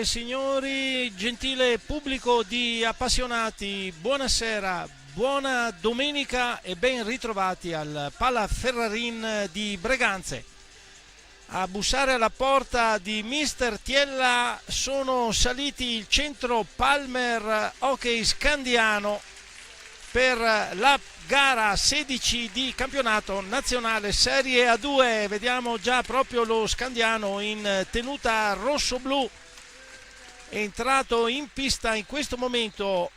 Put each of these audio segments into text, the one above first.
e signori, gentile pubblico di appassionati, buonasera, buona domenica e ben ritrovati al Pala Ferrarin di Breganze. A bussare alla porta di Mister Tiella sono saliti il centro Palmer Hockey Scandiano per la gara 16 di campionato nazionale Serie A2. Vediamo già proprio lo Scandiano in tenuta rosso-blu, è entrato in pista in questo momento,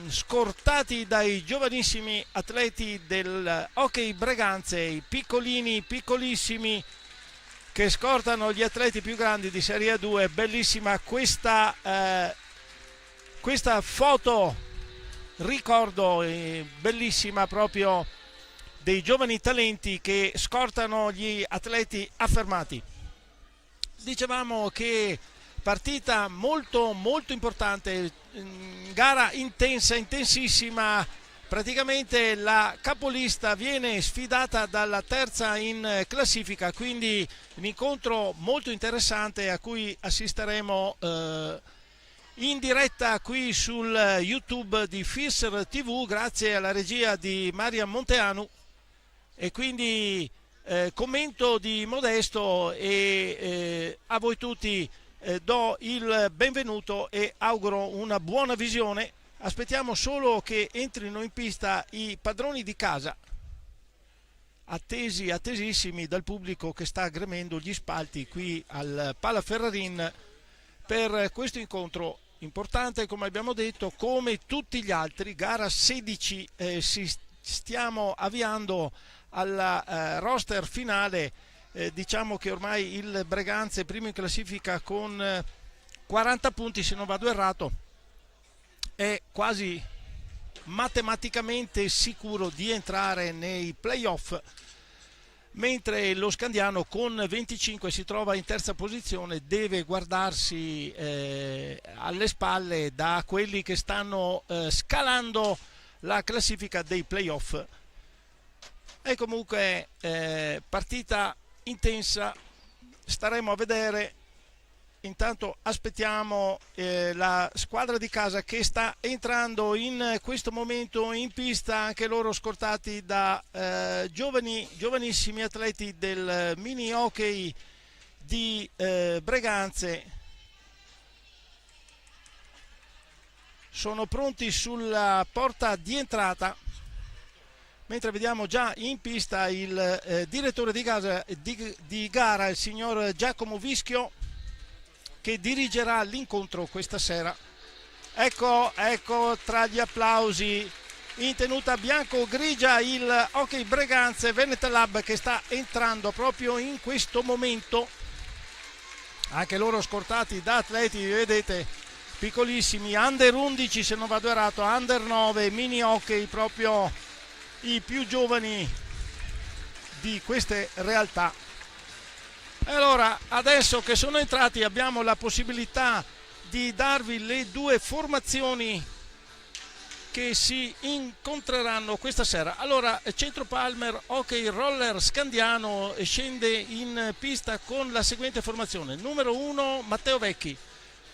scortati dai giovanissimi atleti del Hockey Breganze, i piccolini, piccolissimi, che scortano gli atleti più grandi di Serie A2. Bellissima questa foto, ricordo, bellissima, proprio dei giovani talenti che scortano gli atleti affermati. Dicevamo che partita molto molto importante, gara intensa, intensissima. Praticamente la capolista viene sfidata dalla terza in classifica, quindi un incontro molto interessante a cui assisteremo in diretta qui sul YouTube di Fisser TV, grazie alla regia di Maria Monteanu, e quindi commento di Modesto e a voi tutti do il benvenuto e auguro una buona visione. Aspettiamo solo che entrino in pista i padroni di casa, attesissimi dal pubblico che sta gremendo gli spalti qui al Pala Ferrarin per questo incontro importante, come abbiamo detto, come tutti gli altri. Gara 16, stiamo avviando alla roster finale. Diciamo che ormai il Breganze è primo in classifica con 40 punti, se non vado errato, è quasi matematicamente sicuro di entrare nei playoff, mentre lo Scandiano con 25 si trova in terza posizione, deve guardarsi alle spalle da quelli che stanno scalando la classifica dei playoff. È comunque partita intensa, staremo a vedere. Intanto aspettiamo la squadra di casa che sta entrando in questo momento in pista, anche loro scortati da giovanissimi atleti del mini hockey di Breganze. Sono pronti sulla porta di entrata, mentre vediamo già in pista il direttore di gara, il signor Giacomo Vischio, che dirigerà l'incontro questa sera. Ecco tra gli applausi, in tenuta bianco-grigia, il Hockey Breganze Veneta Lab, che sta entrando proprio in questo momento, anche loro scortati da atleti, vedete, piccolissimi, under 11 se non vado errato, under 9, mini hockey, proprio i più giovani di queste realtà. Allora, adesso che sono entrati, abbiamo la possibilità di darvi le due formazioni che si incontreranno questa sera. Allora, Centro Palmer Hockey Roller Scandiano scende in pista con la seguente formazione: numero 1 Matteo Vecchi,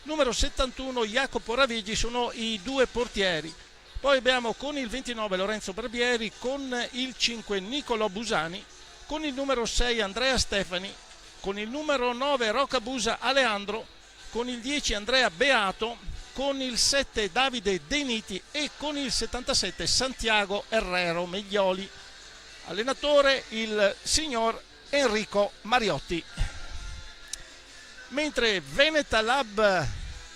numero 71 Jacopo Ravigi, sono i due portieri. Poi abbiamo con il 29 Lorenzo Barbieri, con il 5 Nicolò Busani, con il numero 6 Andrea Stefani, con il numero 9 Roccabusa Aleandro, con il 10 Andrea Beato, con il 7 Davide Deniti e con il 77 Santiago Herrero Meglioli. Allenatore il signor Enrico Mariotti. Mentre Veneta Lab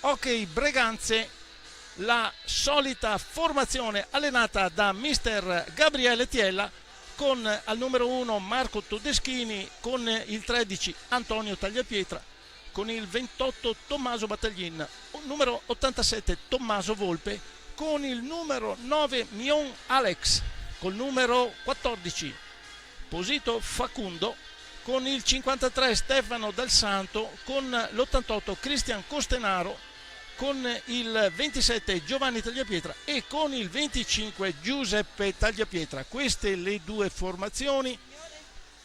Hockey Breganze, la solita formazione allenata da mister Gabriele Tiella, con al numero 1 Marco Todeschini, con il 13 Antonio Tagliapietra, con il 28 Tommaso Battaglin, numero 87 Tommaso Volpe, con il numero 9 Mion Alex, col numero 14 Posito Facundo, con il 53 Stefano Dal Santo, con l'88 Cristian Costenaro, con il 27 Giovanni Tagliapietra e con il 25 Giuseppe Tagliapietra. Queste le due formazioni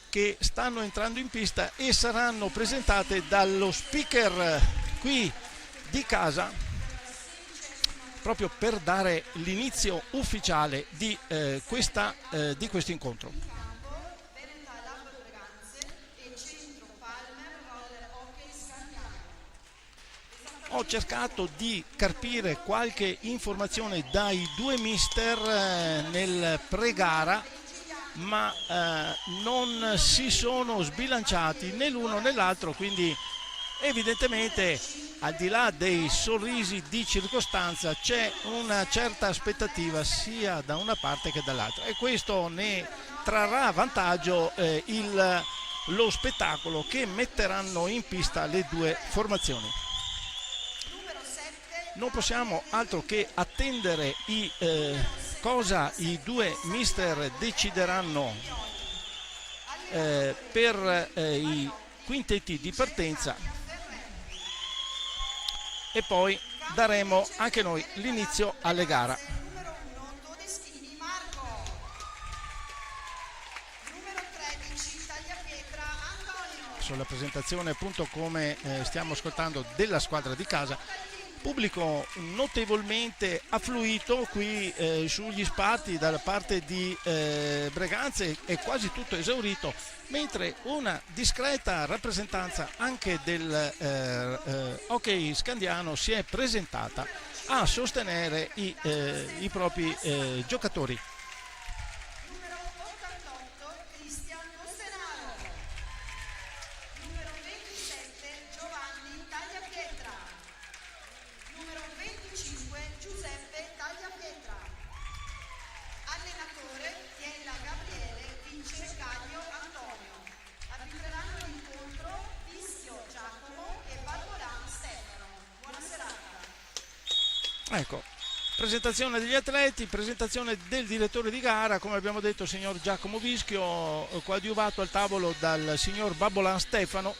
che stanno entrando in pista e saranno presentate dallo speaker qui di casa, proprio per dare l'inizio ufficiale di questo incontro. Ho cercato di carpire qualche informazione dai due mister nel pre-gara, ma non si sono sbilanciati né l'uno né l'altro, quindi evidentemente al di là dei sorrisi di circostanza c'è una certa aspettativa sia da una parte che dall'altra, e questo ne trarrà vantaggio lo spettacolo che metteranno in pista le due formazioni. Non possiamo altro che attendere cosa i due mister decideranno per i quintetti di partenza, e poi daremo anche noi l'inizio alle gare. Sulla presentazione, appunto, come stiamo ascoltando, della squadra di casa, pubblico notevolmente affluito qui sugli spalti dalla parte di Breganze, è quasi tutto esaurito, mentre una discreta rappresentanza anche del hockey scandiano si è presentata a sostenere i propri giocatori. Ecco, presentazione degli atleti, presentazione del direttore di gara, come abbiamo detto, il signor Giacomo Vischio, coadiuvato al tavolo dal signor Babbolan Stefano.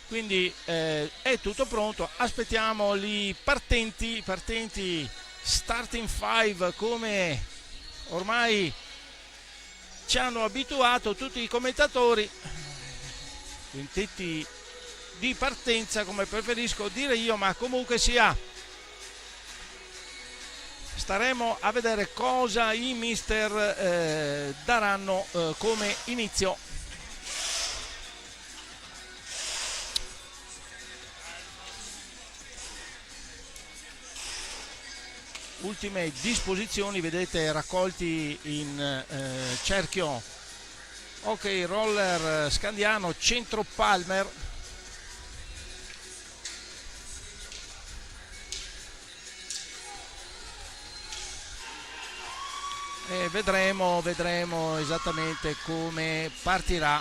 Quindi è tutto pronto, aspettiamo i partenti starting five, come ormai ci hanno abituato tutti i commentatori, quintetti di partenza come preferisco dire io, ma comunque sia, staremo a vedere cosa i mister daranno come inizio. Ultime disposizioni, vedete, raccolti in cerchio hockey roller scandiano Centro Palmer. E vedremo esattamente come partirà,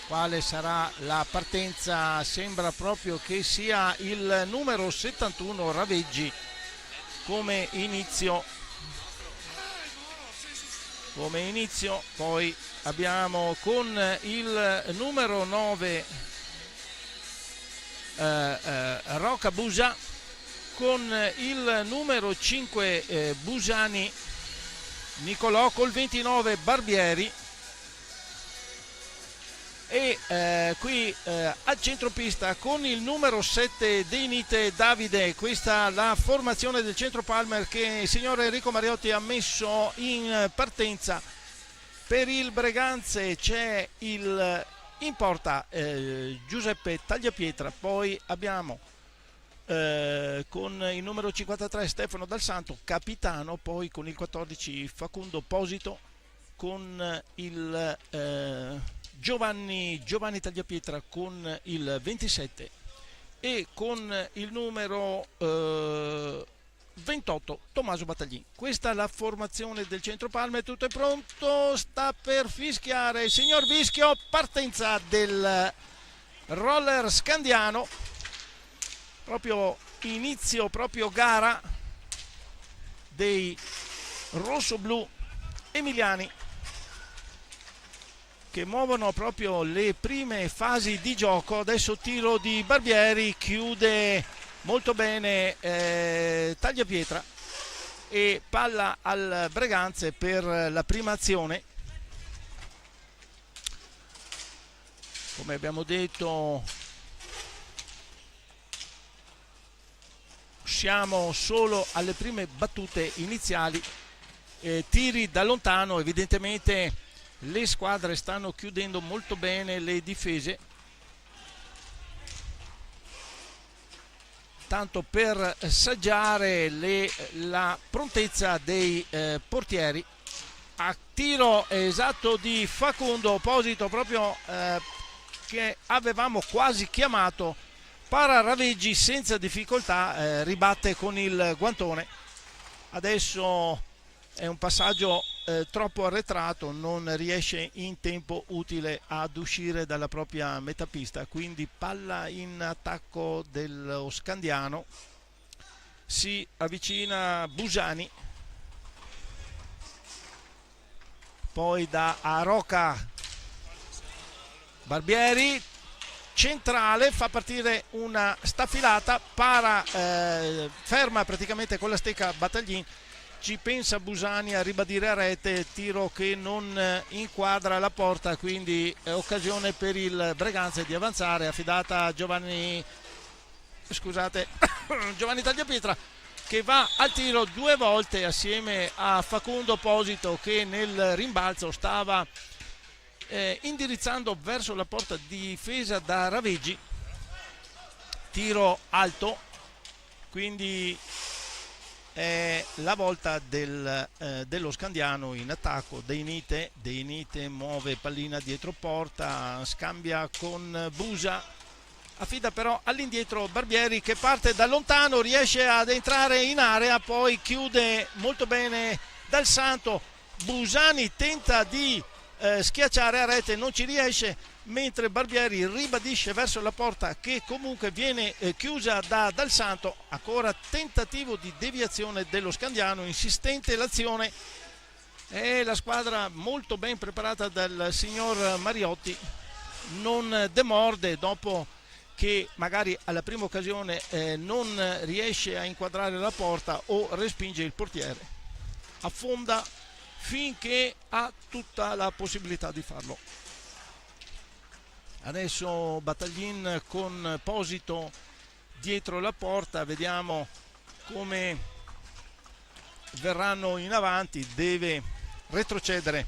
quale sarà la partenza. Sembra proprio che sia il numero 71 Raveggi come inizio. Poi abbiamo con il numero 9 Rocca Busa, con il numero 5 Busani Nicolò, col 29 Barbieri, e qui al centropista con il numero 7 Deinite Davide. Questa la formazione del Centro Palmer che il signor Enrico Mariotti ha messo in partenza. Per il Breganze c'è in porta Giuseppe Tagliapietra, poi abbiamo con il numero 53 Stefano Dal Santo, capitano, poi con il 14 Facundo Posito, con il Giovanni Tagliapietra con il 27, e con il numero 28 Tommaso Battaglin. Questa è la formazione del Centro Palmer, tutto è pronto, sta per fischiare il signor Vischio, partenza del roller scandiano, proprio inizio, proprio gara dei rossoblu emiliani, che muovono proprio le prime fasi di gioco. Adesso tiro di Barbieri, chiude molto bene Tagliapietra, e palla al Breganze per la prima azione. Come abbiamo detto, siamo solo alle prime battute iniziali, tiri da lontano. Evidentemente le squadre stanno chiudendo molto bene le difese, tanto per saggiare la prontezza dei portieri. A tiro esatto di Facundo Opposito, proprio che avevamo quasi chiamato. Para Raveggi senza difficoltà ribatte con il guantone. Adesso è un passaggio troppo arretrato, non riesce in tempo utile ad uscire dalla propria metapista, quindi palla in attacco dello Scandiano. Si avvicina Busani, poi da Aroca Barbieri, centrale, fa partire una staffilata, Para ferma praticamente con la stecca Battaglin, ci pensa Busani a ribadire a rete, tiro che non inquadra la porta, quindi occasione per il Breganze di avanzare, affidata a Giovanni Tagliapietra, che va al tiro due volte assieme a Facundo Opposito, che nel rimbalzo stava indirizzando verso la porta difesa da Raveggi. Tiro alto, quindi è la volta dello Scandiano in attacco. Deinite muove pallina dietro porta, scambia con Busa, affida però all'indietro Barbieri, che parte da lontano, riesce ad entrare in area, poi chiude molto bene Dal Santo. Busani tenta di schiacciare a rete, non ci riesce, mentre Barbieri ribadisce verso la porta, che comunque viene chiusa da Dal Santo. Ancora tentativo di deviazione dello Scandiano, insistente l'azione, e la squadra molto ben preparata dal signor Mariotti non demorde, dopo che magari alla prima occasione non riesce a inquadrare la porta o respinge il portiere, affonda finché ha tutta la possibilità di farlo. Adesso Battaglin con Posito dietro la porta, vediamo come verranno in avanti, deve retrocedere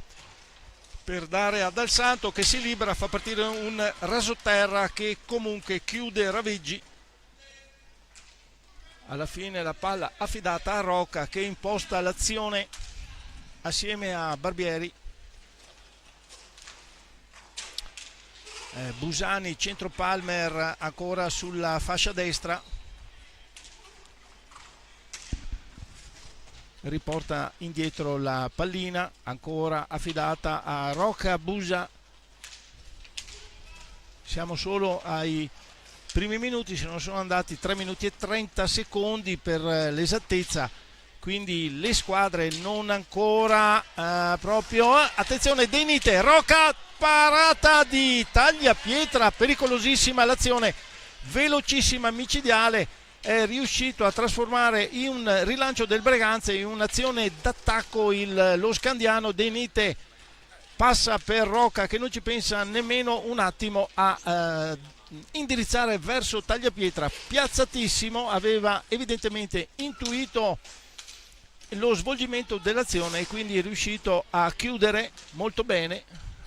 per dare a Dal Santo, che si libera, fa partire un rasoterra che comunque chiude Raveggi. Alla fine la palla affidata a Rocca, che imposta l'azione assieme a Barbieri. Busani, centro Palmer ancora sulla fascia destra, riporta indietro la pallina, ancora affidata a Rocca Busa. Siamo solo ai primi minuti, se non sono andati 3 minuti e 30 secondi per l'esattezza, quindi le squadre non ancora proprio. Attenzione, Deinite, Rocca, parata di Tagliapietra, pericolosissima l'azione, velocissima, micidiale, è riuscito a trasformare in un rilancio del Breganze in un'azione d'attacco lo Scandiano. Deinite passa per Rocca, che non ci pensa nemmeno un attimo a indirizzare verso Tagliapietra, piazzatissimo, aveva evidentemente intuito lo svolgimento dell'azione e quindi è riuscito a chiudere molto bene.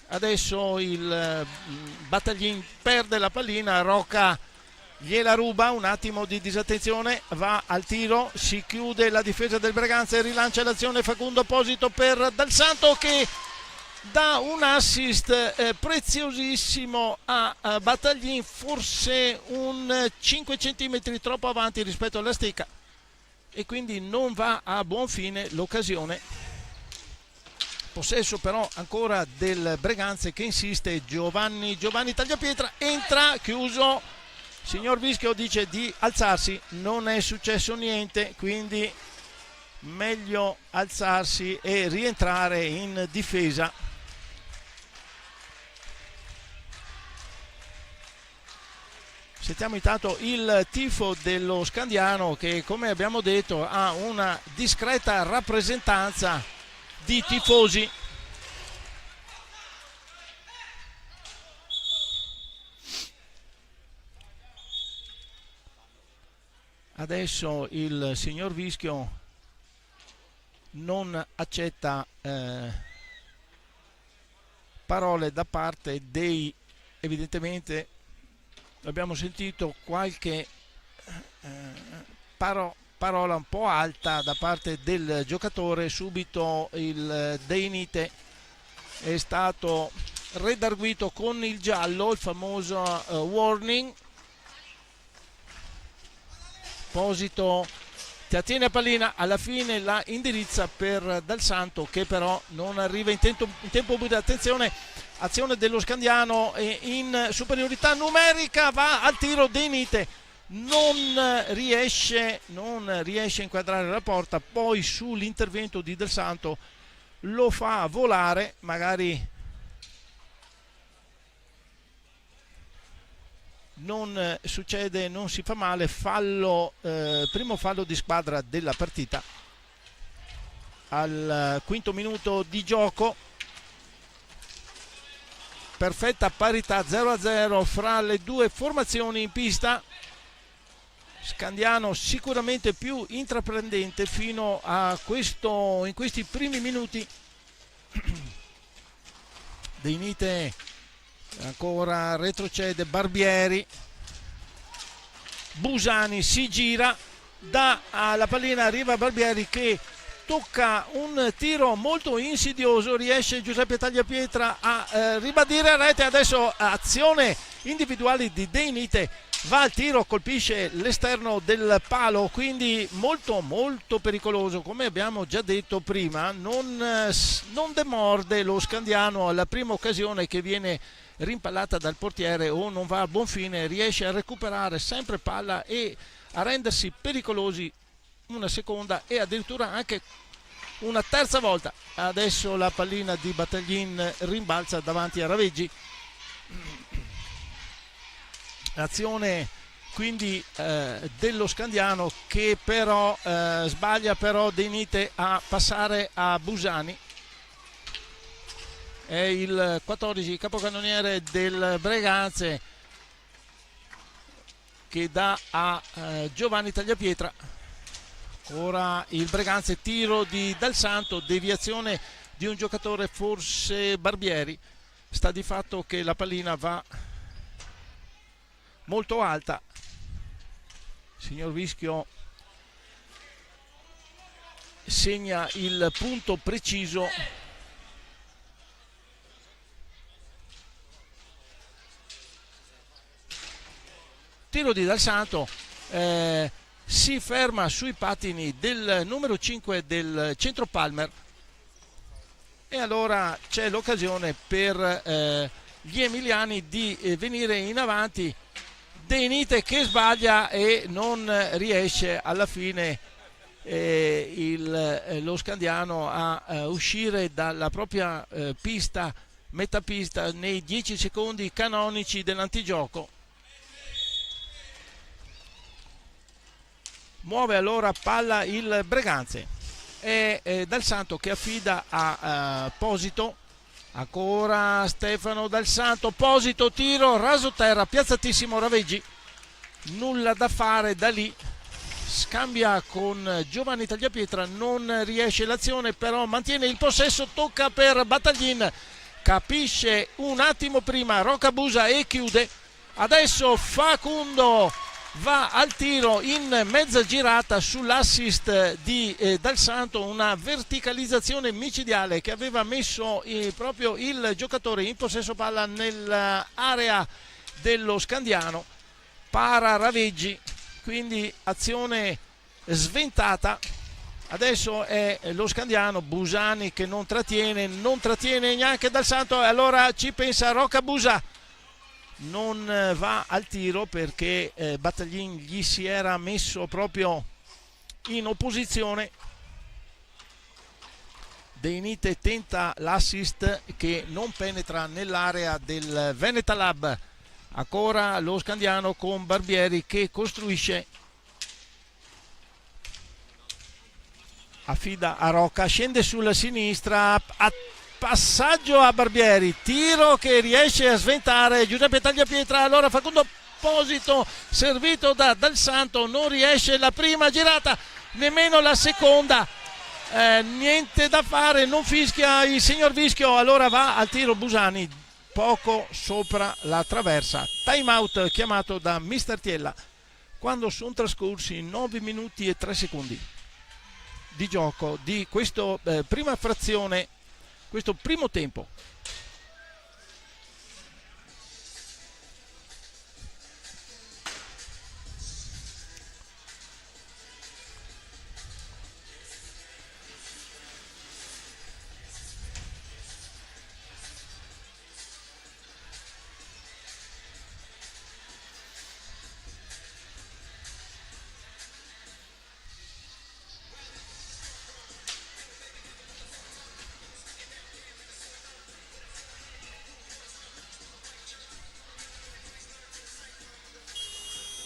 Adesso il Battaglin perde la pallina, Rocca gliela ruba, un attimo di disattenzione, va al tiro, si chiude la difesa del Breganze e rilancia l'azione Facundo Opposito per Dal Santo, che dà un assist preziosissimo a Battaglin, forse un 5 cm troppo avanti rispetto alla stecca, e quindi non va a buon fine l'occasione. Possesso però ancora del Breganze, che insiste. Giovanni Tagliapietra entra, chiuso. Signor Vischio dice di alzarsi, non è successo niente, quindi meglio alzarsi e rientrare in difesa. Sentiamo intanto il tifo dello Scandiano, che, come abbiamo detto, ha una discreta rappresentanza di tifosi. adesso il signor Vischio non accetta parole da parte dei, evidentemente abbiamo sentito qualche parola un po' alta da parte del giocatore. Subito il Deinite è stato redarguito con il giallo, il famoso warning. Posito trattiene a pallina, alla fine la indirizza per Dal Santo, che però non arriva in tempo utile. Attenzione, azione dello Scandiano in superiorità numerica, va al tiro Deinite, non riesce a inquadrare la porta, poi sull'intervento di Dal Santo lo fa volare, magari non succede, non si fa male. Fallo, primo fallo di squadra della partita al quinto minuto di gioco. Perfetta parità 0-0 fra le due formazioni in pista. Scandiano sicuramente più intraprendente fino a in questi primi minuti. Deinite ancora retrocede, Barbieri, Busani si gira, dà alla pallina, arriva Barbieri che tocca un tiro molto insidioso, riesce Giuseppe Tagliapietra a ribadire a rete. Adesso azione individuale di Deinite, va al tiro, colpisce l'esterno del palo, quindi molto molto pericoloso. Come abbiamo già detto prima, non demorde lo Scandiano alla prima occasione che viene rimpallata dal portiere o non va a buon fine, riesce a recuperare sempre palla e a rendersi pericolosi una seconda e addirittura anche una terza volta. Adesso la pallina di Battaglin rimbalza davanti a Raveggi. Azione quindi dello Scandiano, che però sbaglia però Deinite a passare a Busani. È il 14 capocannoniere del Breganze che dà a Giovanni Tagliapietra. Ora il Breganze, tiro di Dal Santo, deviazione di un giocatore, forse Barbieri. Sta di fatto che la pallina va molto alta. Signor Vischio segna il punto preciso. Tiro di Dal Santo, si ferma sui pattini del numero 5 del centro Palmer, e allora c'è l'occasione per gli emiliani di venire in avanti. Deinite che sbaglia e non riesce alla fine lo Scandiano a uscire dalla propria pista, metapista, nei 10 secondi canonici dell'antigioco. Muove allora palla il Breganze, è Dal Santo che affida a Posito. Ancora Stefano Dal Santo, Posito, tiro raso terra, piazzatissimo Raveggi, nulla da fare da lì. Scambia con Giovanni Tagliapietra, non riesce l'azione, però mantiene il possesso, tocca per Battaglin, capisce un attimo prima Rocabusa e chiude. Adesso Facundo va al tiro in mezza girata sull'assist di Dal Santo, una verticalizzazione micidiale che aveva messo proprio il giocatore in possesso palla nell'area dello Scandiano. Para Raveggi, quindi azione sventata. Adesso è lo Scandiano, Busani che non trattiene neanche Dal Santo, e allora ci pensa Rocabusa. Non va al tiro perché Battaglin gli si era messo proprio in opposizione. Deinite tenta l'assist che non penetra nell'area del Veneta Lab. Ancora lo Scandiano con Barbieri che costruisce, affida a Rocca, scende sulla sinistra, passaggio a Barbieri, tiro che riesce a sventare Giuseppe Tagliapietra. Allora Facundo Posito, servito da Dal Santo, non riesce la prima girata, nemmeno la seconda. Niente da fare, non fischia il signor Vischio, allora va al tiro Busani, poco sopra la traversa. Time out chiamato da Mister Tiella quando sono trascorsi 9 minuti e 3 secondi di gioco di questa prima frazione, questo primo tempo.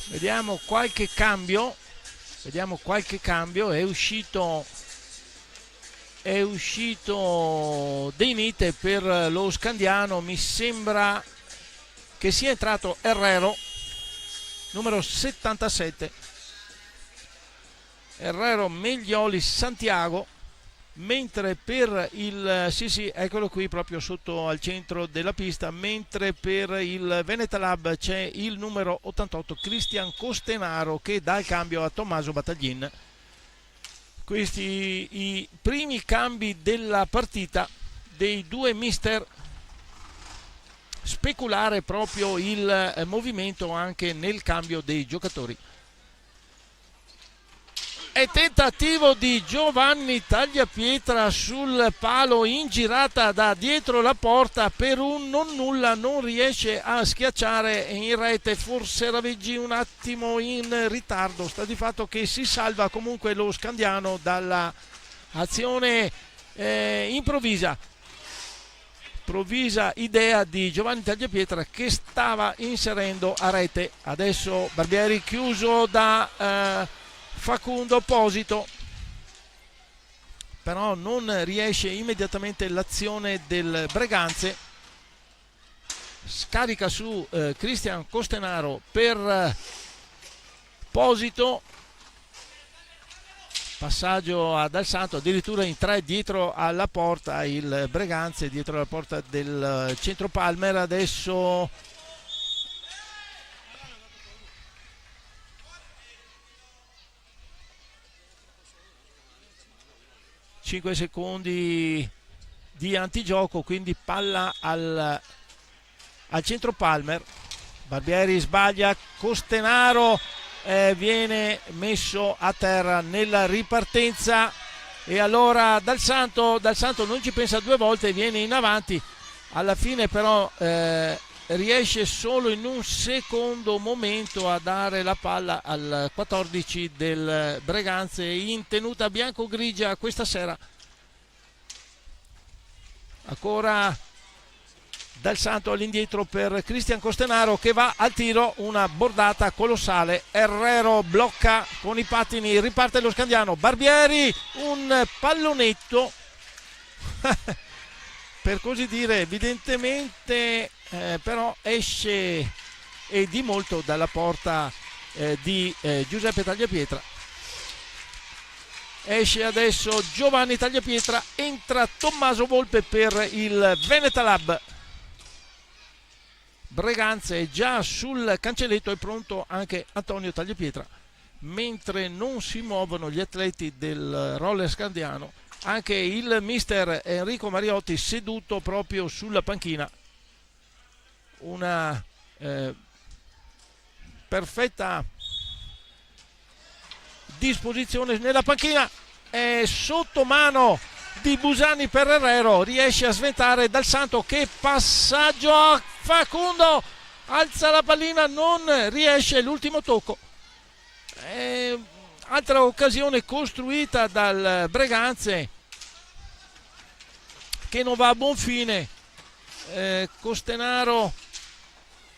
Vediamo qualche cambio, è uscito De Nite per lo Scandiano, mi sembra che sia entrato Herrero, numero 77, Herrero Meglioli Santiago, mentre per il eccolo qui proprio sotto al centro della pista, mentre per il Veneta Lab c'è il numero 88 Cristian Costenaro che dà il cambio a Tommaso Battaglin. Questi i primi cambi della partita dei due mister, speculare proprio il movimento anche nel cambio dei giocatori. E tentativo di Giovanni Tagliapietra sul palo in girata da dietro la porta per un non nulla, non riesce a schiacciare in rete, forse Raveggi un attimo in ritardo, sta di fatto che si salva comunque lo Scandiano dalla azione improvvisa idea di Giovanni Tagliapietra che stava inserendo a rete. Adesso Barbieri chiuso da Facundo Posito, però non riesce immediatamente l'azione del Breganze, scarica su Cristian Costenaro per Posito, passaggio a Dal Santo, addirittura in 3 dietro alla porta il Breganze, dietro alla porta del centro Palmer. Adesso cinque secondi di antigioco, quindi palla al centro Palmer. Barbieri sbaglia, Costenaro viene messo a terra nella ripartenza e allora Dal Santo non ci pensa due volte, viene in avanti, alla fine però riesce solo in un secondo momento a dare la palla al 14 del Breganze in tenuta bianco-grigia questa sera. Ancora Dal Santo all'indietro per Cristian Costenaro che va al tiro, una bordata colossale, Herrero blocca con i pattini, riparte lo Scandiano, Barbieri un pallonetto per così dire, evidentemente però esce e di molto dalla porta di Giuseppe Tagliapietra. Esce adesso Giovanni Tagliapietra, entra Tommaso Volpe per il Veneta Lab. Breganze è già sul cancelletto, è pronto anche Antonio Tagliapietra, mentre non si muovono gli atleti del roller scandiano, anche il mister Enrico Mariotti seduto proprio sulla panchina. Una perfetta disposizione nella panchina, è sotto mano di Busani per Herrero, riesce a sventare Dal Santo, che passaggio a Facundo, alza la pallina, non riesce, l'ultimo tocco. Altra occasione costruita dal Breganze che non va a buon fine. Costenaro,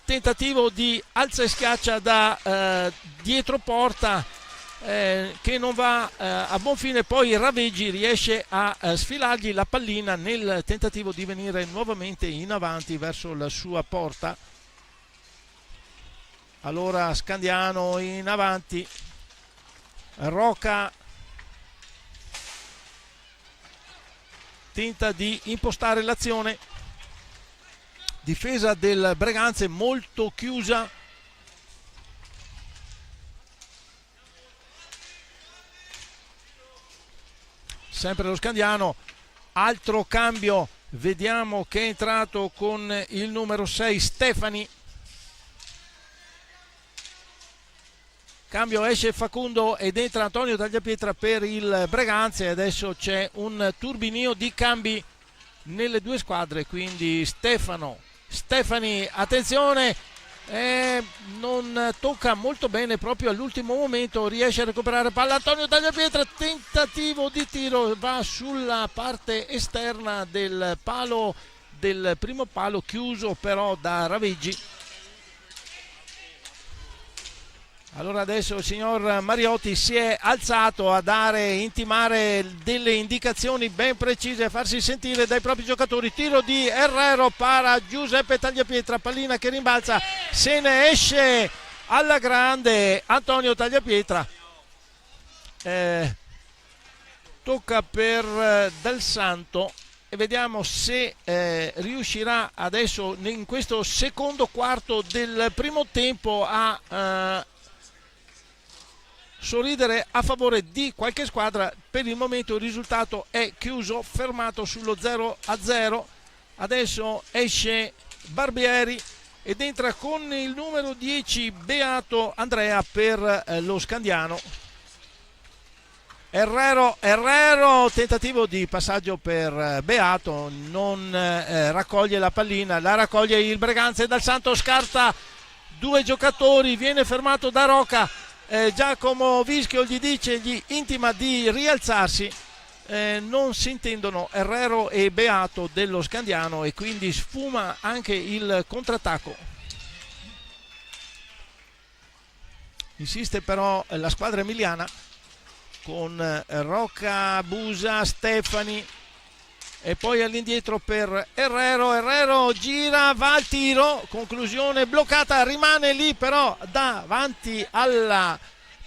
tentativo di alza e schiaccia da dietro porta che non va a buon fine, poi Raveggi riesce a sfilargli la pallina nel tentativo di venire nuovamente in avanti verso la sua porta. Allora Scandiano in avanti, Rocca tenta di impostare l'azione, difesa del Breganze molto chiusa, sempre lo Scandiano, altro cambio, vediamo che è entrato con il numero 6 Stefani. Cambio, esce Facundo ed entra Antonio Tagliapietra per il Breganze. Adesso c'è un turbinio di cambi nelle due squadre, quindi Stefani, attenzione, non tocca molto bene, proprio all'ultimo momento riesce a recuperare palla Antonio Tagliapietra, tentativo di tiro, va sulla parte esterna del palo, del primo palo, chiuso però da Raveggi. Allora adesso il signor Mariotti si è alzato a intimare delle indicazioni ben precise, a farsi sentire dai propri giocatori. Tiro di Herrero, para Giuseppe Tagliapietra, pallina che rimbalza, se ne esce alla grande Antonio Tagliapietra. Tocca per Del Santo e vediamo se riuscirà adesso in questo secondo quarto del primo tempo a sorridere a favore di qualche squadra. Per il momento il risultato è chiuso, fermato sullo 0-0. Adesso esce Barbieri ed entra con il numero 10 Beato Andrea per lo Scandiano. Herrero, tentativo di passaggio per Beato, non raccoglie la pallina, la raccoglie il Breganze. Dal Santo scarta due giocatori, viene fermato da Rocca. Giacomo Vischio gli intima di rialzarsi, non si intendono Herrero e Beato dello Scandiano e quindi sfuma anche il contrattacco. Insiste però la squadra emiliana con Rocca, Busa, Stefani e poi all'indietro per Herrero gira, va al tiro, conclusione bloccata, rimane lì però davanti alla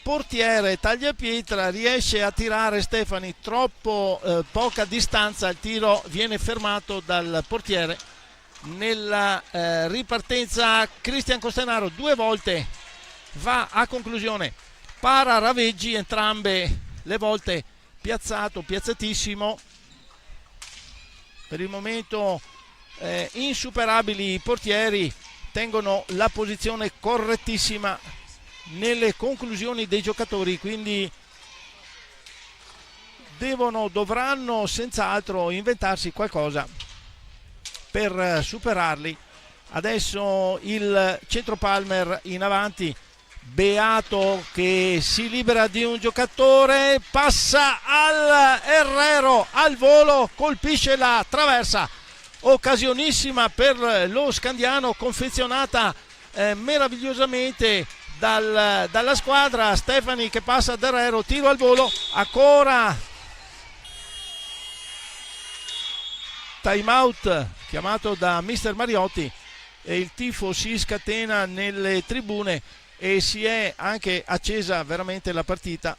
portiere Tagliapietra, riesce a tirare Stefani, troppo poca distanza, il tiro viene fermato dal portiere. Nella ripartenza Cristian Costanaro due volte va a conclusione, para Raveggi entrambe le volte piazzatissimo. Per il momento insuperabili i portieri, tengono la posizione correttissima nelle conclusioni dei giocatori, quindi dovranno senz'altro inventarsi qualcosa per superarli. Adesso il centro Palmer in avanti, Beato che si libera di un giocatore, passa al Herrero al volo, colpisce la traversa, occasionissima per lo Scandiano, confezionata meravigliosamente dalla squadra. Stefani che passa ad Herrero, tiro al volo, ancora time out chiamato da mister Mariotti e il tifo si scatena nelle tribune e si è anche accesa veramente la partita.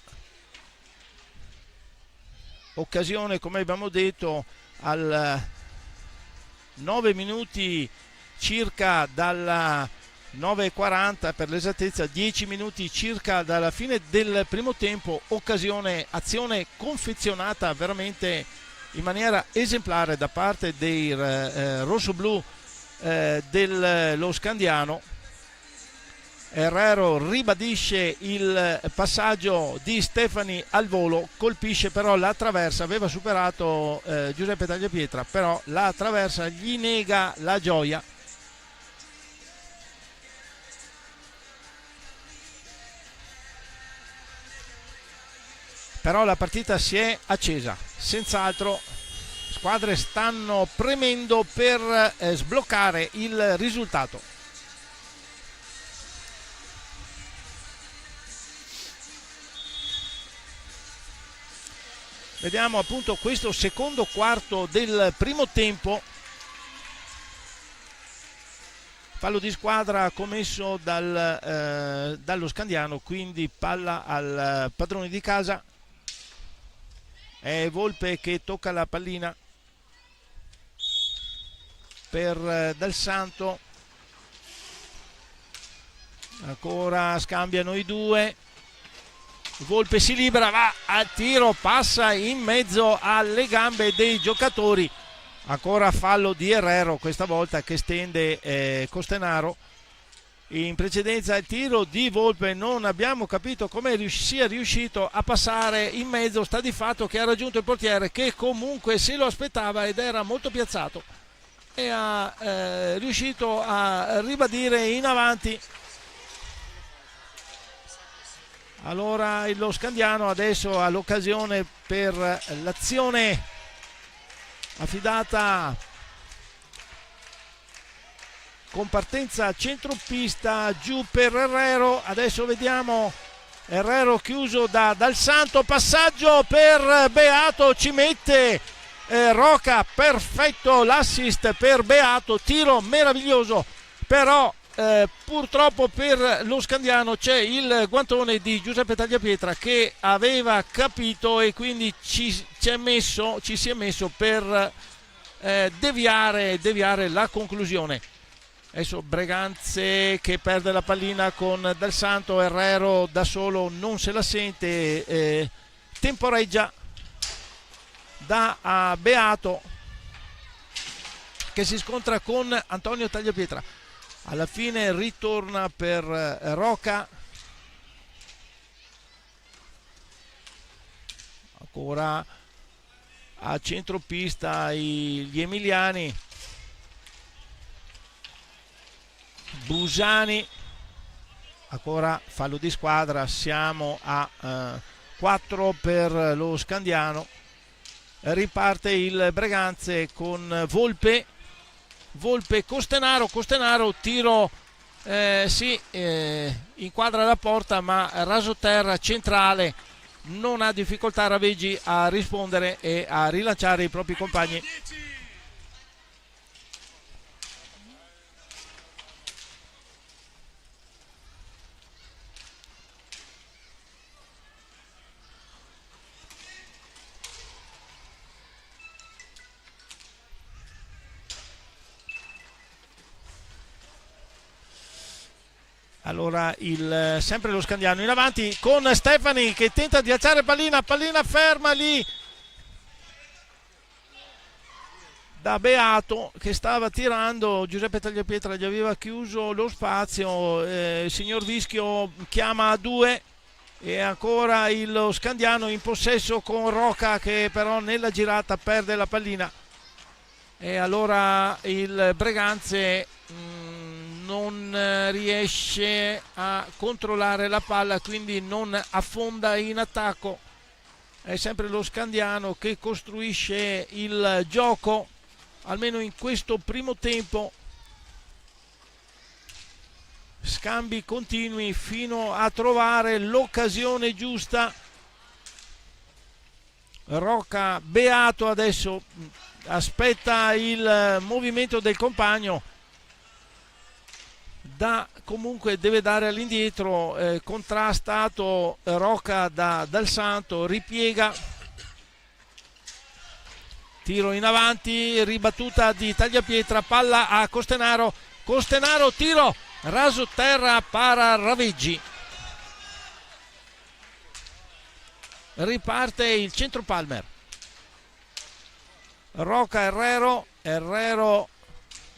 Occasione, come abbiamo detto, al 9 minuti circa dalla 9:40, per l'esattezza 10 minuti circa dalla fine del primo tempo, azione confezionata veramente in maniera esemplare da parte dei rossoblù dello Scandiano. Herrero ribadisce il passaggio di Stefani al volo, colpisce però la traversa, aveva superato Giuseppe Tagliapietra, però la traversa gli nega la gioia. Però la partita si è accesa, senz'altro squadre stanno premendo per sbloccare il risultato. Vediamo appunto questo secondo quarto del primo tempo. fallo di squadra commesso dallo Scandiano, quindi palla al padrone di casa. È Volpe che tocca la pallina per Dal Santo, ancora scambiano i due, Volpe si libera, va al tiro, passa in mezzo alle gambe dei giocatori, ancora fallo di Herrero, questa volta che stende Costenaro. In precedenza il tiro di Volpe non abbiamo capito come sia riuscito a passare in mezzo, sta di fatto che ha raggiunto il portiere che comunque se lo aspettava ed era molto piazzato e ha riuscito a ribadire in avanti. Allora lo Scandiano adesso ha l'occasione per l'azione affidata con partenza centropista giù per Herrero. Adesso vediamo Herrero chiuso da Dal Santo, passaggio per Beato, ci mette Roca, perfetto l'assist per Beato, tiro meraviglioso, però purtroppo per lo Scandiano c'è il guantone di Giuseppe Tagliapietra che aveva capito e quindi ci si è messo per deviare la conclusione. Adesso Breganze che perde la pallina con Dal Santo, Herrero da solo non se la sente, temporeggia, dà a Beato che si scontra con Antonio Tagliapietra, alla fine ritorna per Roca, ancora a centropista gli emiliani, Busani, ancora fallo di squadra, siamo a 4 per lo Scandiano. Riparte il Breganze con Volpe Costenaro, tiro inquadra la porta ma rasoterra centrale, non ha difficoltà Raveggi a rispondere e a rilanciare i propri compagni. Allora sempre lo Scandiano in avanti con Stefani che tenta di alzare pallina ferma lì da Beato che stava tirando, Giuseppe Tagliapietra gli aveva chiuso lo spazio, il signor Vischio chiama a 2 e ancora lo Scandiano in possesso con Roca che però nella girata perde la pallina e allora il Breganze non riesce a controllare la palla, quindi non affonda in attacco. È sempre lo Scandiano che costruisce il gioco, almeno in questo primo tempo. Scambi continui fino a trovare l'occasione giusta. Roca, Beato adesso aspetta il movimento del compagno, comunque deve dare all'indietro, contrastato Roca Dal Santo, ripiega, tiro in avanti, ribattuta di Tagliapietra, palla a Costenaro, tiro raso terra para Raveggi, riparte il centro Palmer, Roca, Herrero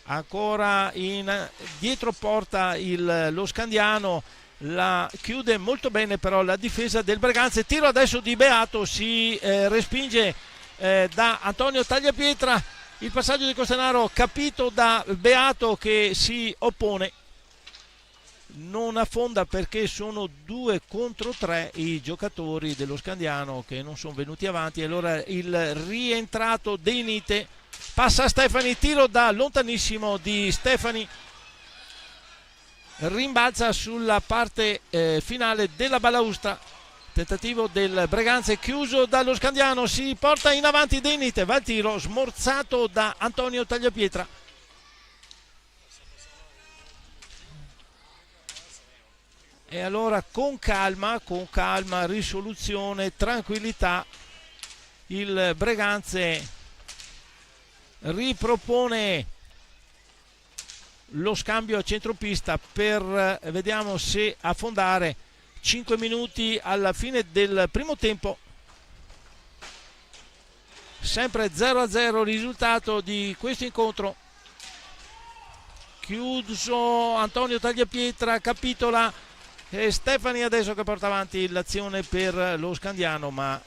ancora in dietro porta lo Scandiano, la chiude molto bene però la difesa del Breganze, tiro adesso di Beato, si respinge da Antonio Tagliapietra, il passaggio di Costenaro capito da Beato che si oppone, non affonda perché sono 2 contro 3 i giocatori dello Scandiano che non sono venuti avanti, e allora il rientrato De Nite passa a Stefani, tiro da lontanissimo di Stefani, rimbalza sulla parte finale della balaustra, tentativo del Breganze chiuso dallo Scandiano, si porta in avanti De Nite, va al tiro smorzato da Antonio Tagliapietra. E allora con calma, risoluzione, tranquillità, il Breganze ripropone lo scambio a centropista per, vediamo se affondare, 5 minuti alla fine del primo tempo. Sempre 0-0 risultato di questo incontro. Chiuso Antonio Tagliapietra, capitola Stefani adesso che porta avanti l'azione per lo Scandiano, ma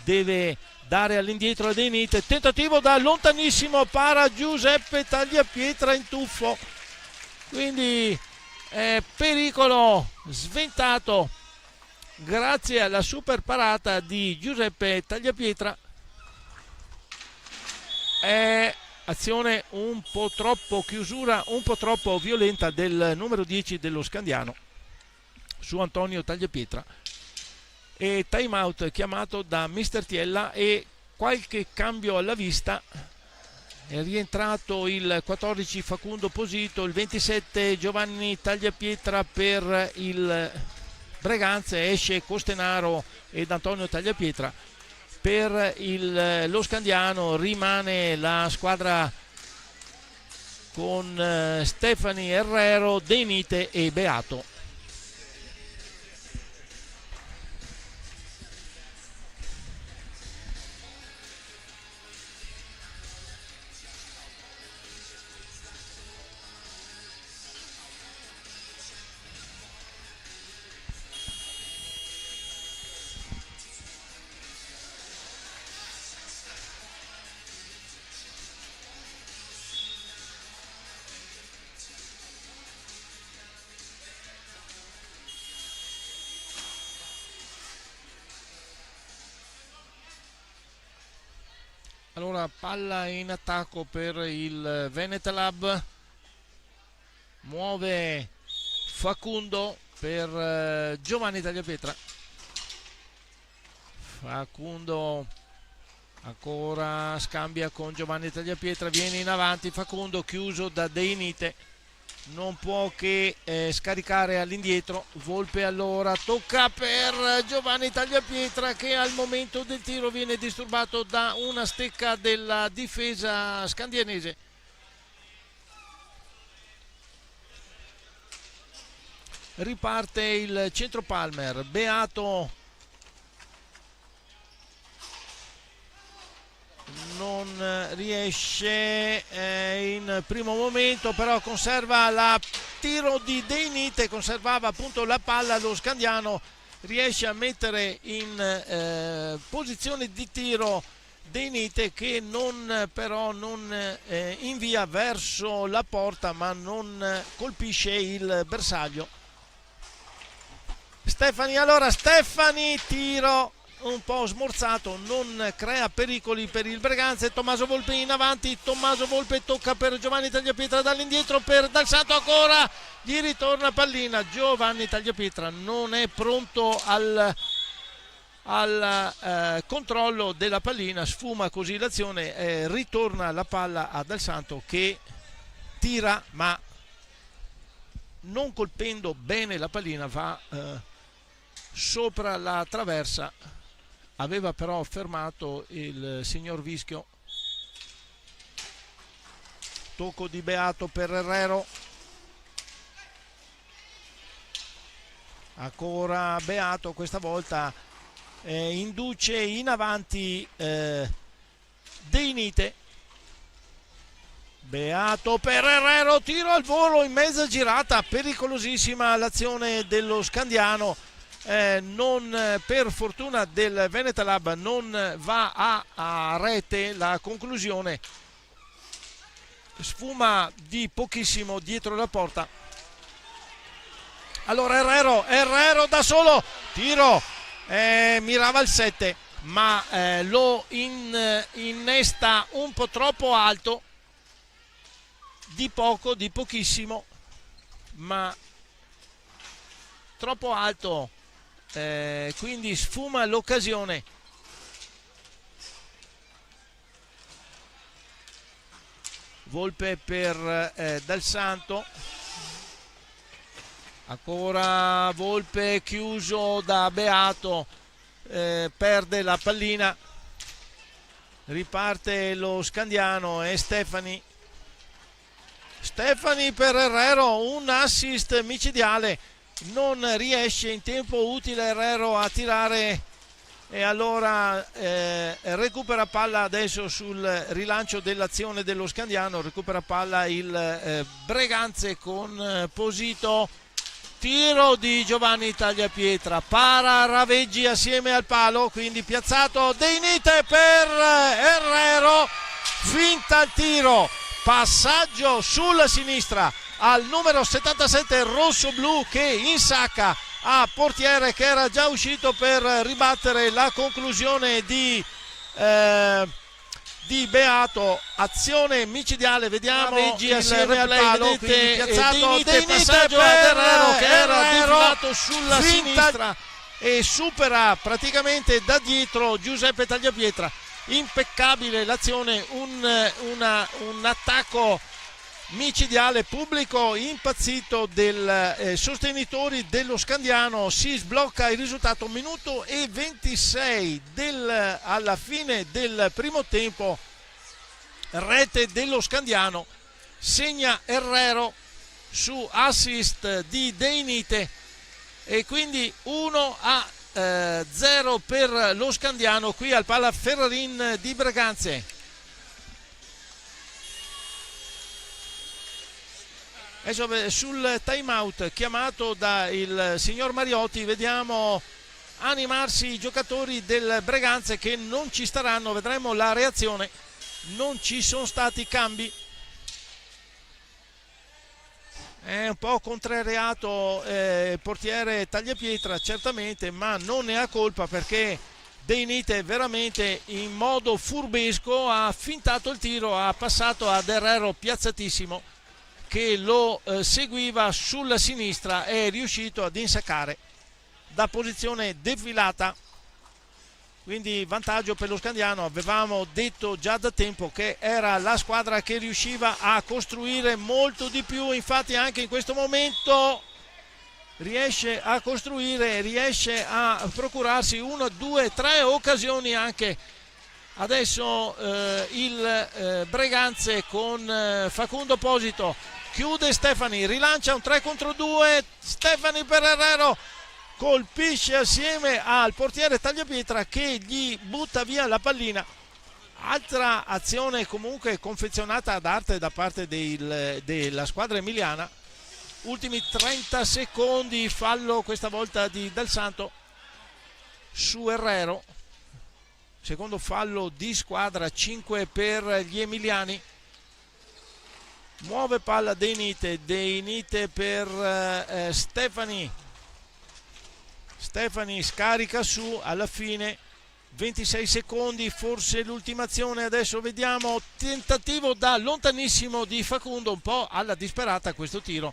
deve dare all'indietro a De Nite. Tentativo da lontanissimo, para Giuseppe Tagliapietra in tuffo, quindi pericolo sventato grazie alla super parata di Giuseppe Tagliapietra. Azione un po' troppo, chiusura un po' troppo violenta del numero 10 dello Scandiano su Antonio Tagliapietra, e time out chiamato da mister Tiella e qualche cambio alla vista. È rientrato il 14 Facundo Posito, il 27 Giovanni Tagliapietra per il Breganze, esce Costenaro ed Antonio Tagliapietra. Per lo Scandiano rimane la squadra con Stefani, Herrero, De Nite e Beato. Allora, palla in attacco per il Veneta Lab, muove Facundo per Giovanni Tagliapietra. Facundo ancora scambia con Giovanni Tagliapietra, viene in avanti Facundo, chiuso da De Nite, non può che scaricare all'indietro. Volpe allora tocca per Giovanni Tagliapietra, che al momento del tiro viene disturbato da una stecca della difesa scandianese. Riparte il centro Palmer, Beato non riesce in primo momento, però conserva la tiro di De Nite, conservava appunto la palla, lo Scandiano riesce a mettere in posizione di tiro De Nite, che però non invia verso la porta, ma non colpisce il bersaglio. Stefani, tiro un po' smorzato, non crea pericoli per il Breganze. Tommaso Volpe in avanti, Tommaso Volpe tocca per Giovanni Tagliapietra dall'indietro per Dal Santo, ancora gli ritorna pallina. Giovanni Tagliapietra non è pronto al controllo della pallina, sfuma così l'azione, ritorna la palla a Dal Santo che tira, ma non colpendo bene la pallina va sopra la traversa. Aveva però fermato il signor Vischio. Tocco di Beato per Herrero, ancora Beato, questa volta induce in avanti De Nite. Beato per Herrero, tiro al volo in mezza girata, pericolosissima l'azione dello Scandiano. Non, per fortuna del Veneta Lab, non va a rete la conclusione, sfuma di pochissimo dietro la porta. Allora Herrero da solo, tiro, mirava il 7, ma lo innesta un po' troppo alto, di pochissimo, ma troppo alto, quindi sfuma l'occasione. Volpe per Dal Santo, ancora Volpe chiuso da Beato, perde la pallina, riparte lo Scandiano e Stefani per Herrero, un assist micidiale, non riesce in tempo utile Herrero a tirare e allora recupera palla adesso sul rilancio dell'azione dello Scandiano, recupera palla il Breganze con Posito, tiro di Giovanni Tagliapietra, para Raveggi assieme al palo, quindi piazzato Deinite per Herrero, finta il tiro, passaggio sulla sinistra al numero 77 rosso-blu che insacca a portiere che era già uscito per ribattere la conclusione di Beato, azione micidiale, vediamo Raveggi assieme al palo, quindi piazzato Deinite, passaggio per Herrero che era defilato sulla sinistra e supera praticamente da dietro Giuseppe Tagliapietra. Impeccabile l'azione, un attacco micidiale, pubblico impazzito del sostenitori dello Scandiano, si sblocca il risultato, minuto e 26 alla fine del primo tempo, rete dello Scandiano, segna Herrero su assist di Deinite e quindi 1-0 per lo Scandiano qui al Pala Ferrarin di Breganze. Adesso sul time out chiamato dal signor Mariotti vediamo animarsi i giocatori del Breganze che non ci staranno, vedremo la reazione, non ci sono stati cambi, è un po' contrariato il portiere Tagliapietra certamente, ma non ne ha colpa perché Deinite veramente in modo furbesco ha fintato il tiro, ha passato ad Herrero piazzatissimo che lo seguiva sulla sinistra e è riuscito ad insaccare da posizione defilata, quindi vantaggio per lo Scandiano. Avevamo detto già da tempo che era la squadra che riusciva a costruire molto di più, infatti anche in questo momento riesce a costruire, riesce a procurarsi 1, 2, 3 occasioni anche. Adesso il Breganze con Facundo Posito chiude Stefani, rilancia un 3 contro 2, Stefani per Herrero, colpisce assieme al portiere Tagliapietra che gli butta via la pallina. Altra azione comunque confezionata ad arte da parte della squadra emiliana. Ultimi 30 secondi, fallo questa volta di Dal Santo su Herrero, secondo fallo di squadra, 5 per gli emiliani. Muove palla Deinite per Stefani scarica su, alla fine 26 secondi, forse l'ultimazione, adesso vediamo, tentativo da lontanissimo di Facundo, un po' alla disperata questo tiro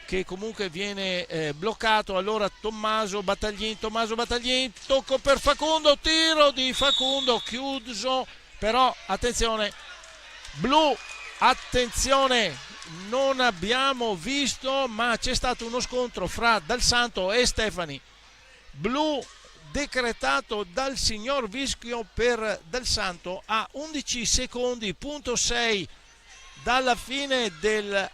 che comunque viene bloccato. Allora Tommaso Battaglin, tocco per Facundo, tiro di Facundo chiuso, però attenzione blu, attenzione, non abbiamo visto ma c'è stato uno scontro fra Dal Santo e Stefani, blu decretato dal signor Vischio per Dal Santo a 11 secondi, punto 6 dalla fine del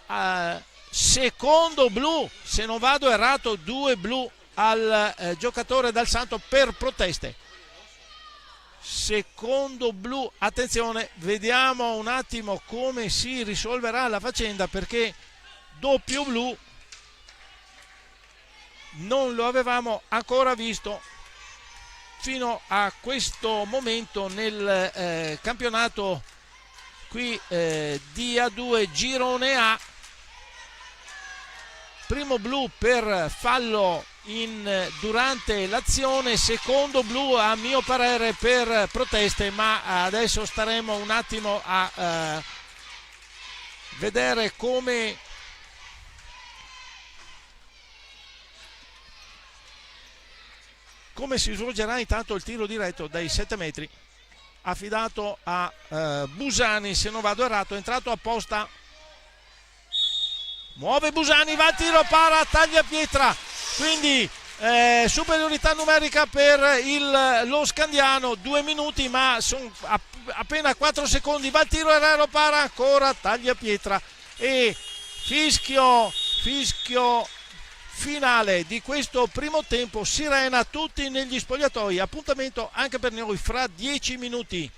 secondo blu, se non vado errato 2 blu al giocatore Dal Santo per proteste. Secondo blu, attenzione, vediamo un attimo come si risolverà la faccenda perché doppio blu non lo avevamo ancora visto fino a questo momento nel campionato qui di A2 girone A. Primo blu per fallo durante l'azione, secondo blu a mio parere per proteste, ma adesso staremo un attimo a vedere come si svolgerà. Intanto il tiro diretto dai 7 metri affidato a Busani, se non vado errato, è entrato apposta muove Busani, va al tiro, para, taglia pietra, quindi superiorità numerica per lo Scandiano, 2 minuti ma sono appena 4 secondi, va al tiro, Herrero para ancora, taglia pietra e fischio finale di questo primo tempo, sirena tutti negli spogliatoi, appuntamento anche per noi fra 10 minuti.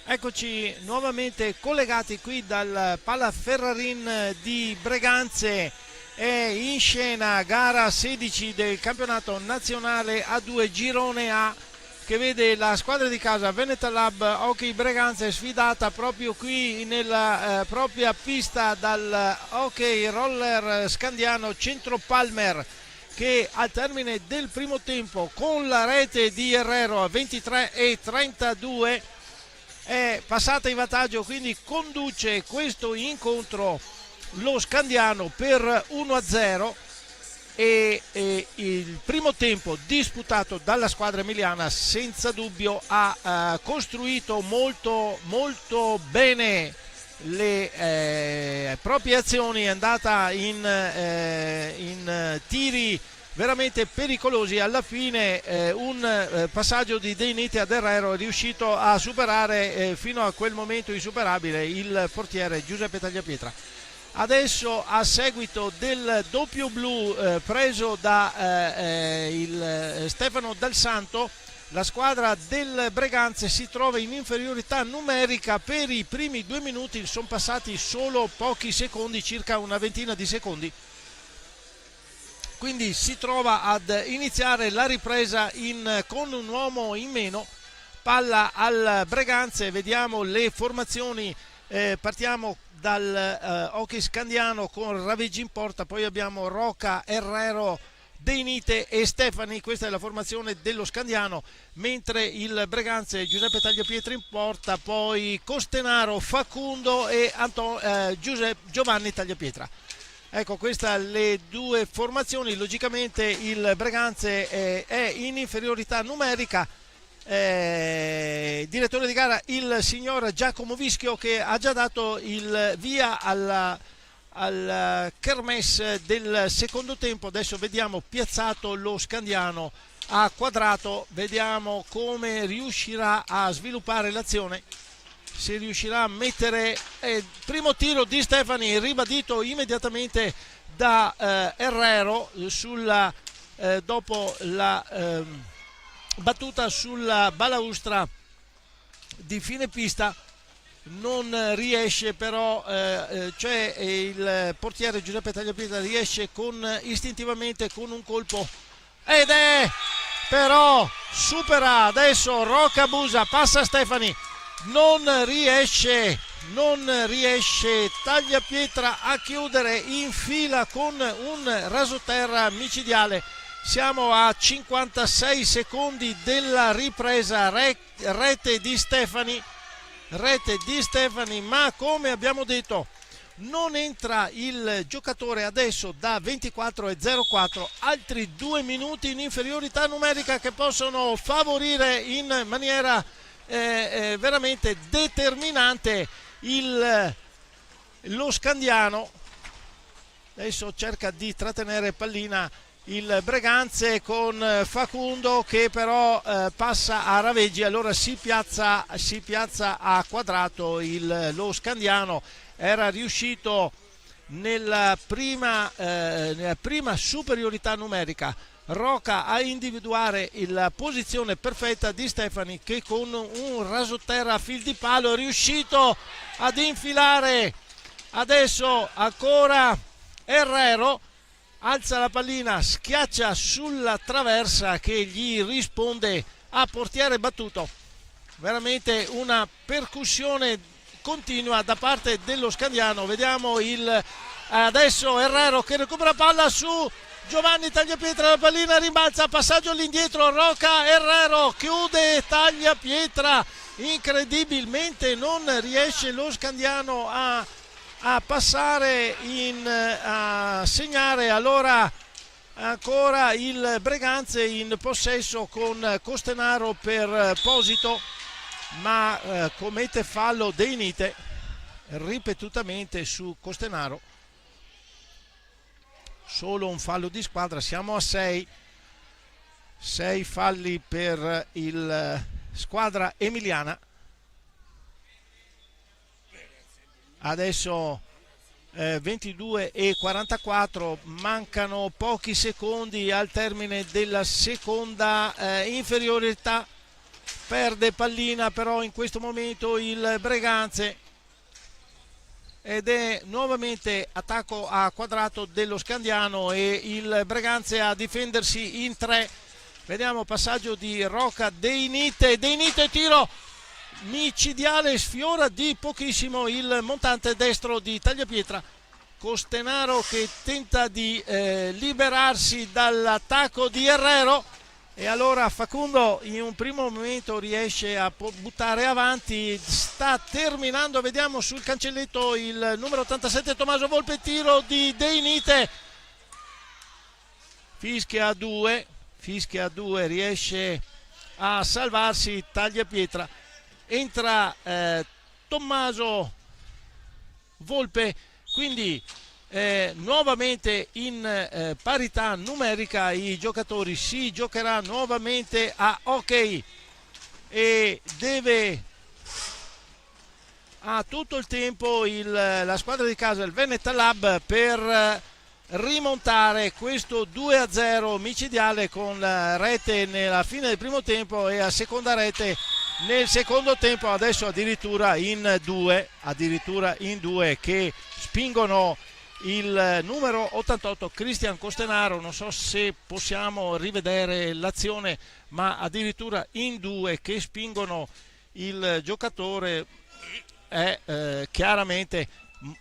Eccoci nuovamente collegati qui dal Pala Ferrarin di Breganze. È in scena gara 16 del campionato nazionale A2 Girone A, che vede la squadra di casa Veneta Lab Hockey Breganze sfidata proprio qui nella propria pista dal Hockey Roller Scandiano Centro Palmer, che al termine del primo tempo con la rete di Herrero a 23:32 è passata in vantaggio, quindi conduce questo incontro lo Scandiano per 1-0 e il primo tempo disputato dalla squadra emiliana senza dubbio ha costruito molto bene le proprie azioni, è andata in tiri veramente pericolosi. Alla fine un passaggio di De Niti ad Herrero è riuscito a superare fino a quel momento insuperabile il portiere Giuseppe Tagliapietra. Adesso, a seguito del doppio blu preso da il Stefano Dal Santo, la squadra del Breganze si trova in inferiorità numerica per i primi 2 minuti. Sono passati solo pochi secondi, circa una ventina di secondi, quindi si trova ad iniziare la ripresa con un uomo in meno. Palla al Breganze, vediamo le formazioni, partiamo dal Hockey Scandiano con Raveggi in porta, poi abbiamo Roca, Herrero, Deinite e Stefani. Questa è la formazione dello Scandiano, mentre il Breganze Giuseppe Tagliapietra in porta, poi Costenaro, Facundo e Giovanni Tagliapietra. Ecco, queste le due formazioni. Logicamente il Breganze è in inferiorità numerica. Direttore di gara il signor Giacomo Vischio, che ha già dato il via al kermesse del secondo tempo. Adesso vediamo piazzato lo Scandiano a quadrato, vediamo come riuscirà a sviluppare l'azione, se riuscirà a mettere primo tiro di Stefani, ribadito immediatamente da Herrero dopo la battuta sulla balaustra di fine pista. Non riesce però, cioè il portiere Giuseppe Tagliapietra riesce istintivamente con un colpo, ed è però supera adesso Rocca Busa, passa Stefani, non riesce Tagliapietra a chiudere in fila con un rasoterra micidiale. Siamo a 56 secondi della ripresa, rete di Stefani, ma come abbiamo detto non entra il giocatore adesso da 24:04, altri 2 minuti in inferiorità numerica che possono favorire in maniera veramente determinante lo Scandiano. Adesso cerca di trattenere pallina il Breganze con Facundo, che però passa a Raveggi, allora si piazza a quadrato. Lo Scandiano era riuscito nella prima superiorità numerica Roca a individuare la posizione perfetta di Stefani, che con un rasoterra a fil di palo è riuscito ad infilare. Adesso ancora Herrero alza la pallina, schiaccia sulla traversa che gli risponde a portiere battuto. Veramente una percussione continua da parte dello Scandiano. Vediamo adesso Herrero che recupera palla su Giovanni Tagliapietra, la pallina rimbalza, passaggio all'indietro, Roca, Herrero chiude, Tagliapietra incredibilmente non riesce lo Scandiano a passare a segnare. Allora ancora il Breganze in possesso con Costenaro per Posito, ma commette fallo De Nite ripetutamente su Costenaro. Solo un fallo di squadra, siamo a 6 falli per il squadra emiliana. Adesso 22:44, mancano pochi secondi al termine della seconda inferiorità perde pallina però in questo momento il Breganze, ed è nuovamente attacco a quadrato dello Scandiano e il Breganze a difendersi in 3. Vediamo passaggio di Rocca, Deinite, tiro micidiale, sfiora di pochissimo il montante destro di Tagliapietra. Costenaro che tenta di liberarsi dall'attacco di Herrero, e allora Facundo in un primo momento riesce a buttare avanti, sta terminando, vediamo sul cancelletto il numero 87 Tommaso Volpe, tiro di Deinite, fischia a 2, riesce a salvarsi Tagliapietra, entra Tommaso Volpe, quindi nuovamente in parità numerica i giocatori. Si giocherà nuovamente a hockey e ha tutto il tempo la squadra di casa, il Veneta Lab, per rimontare questo 2-0 micidiale, con la rete nella fine del primo tempo e a seconda rete nel secondo tempo, adesso addirittura in due che spingono il numero 88 Cristian Costenaro. Non so se possiamo rivedere l'azione, ma addirittura in 2 che spingono il giocatore, è chiaramente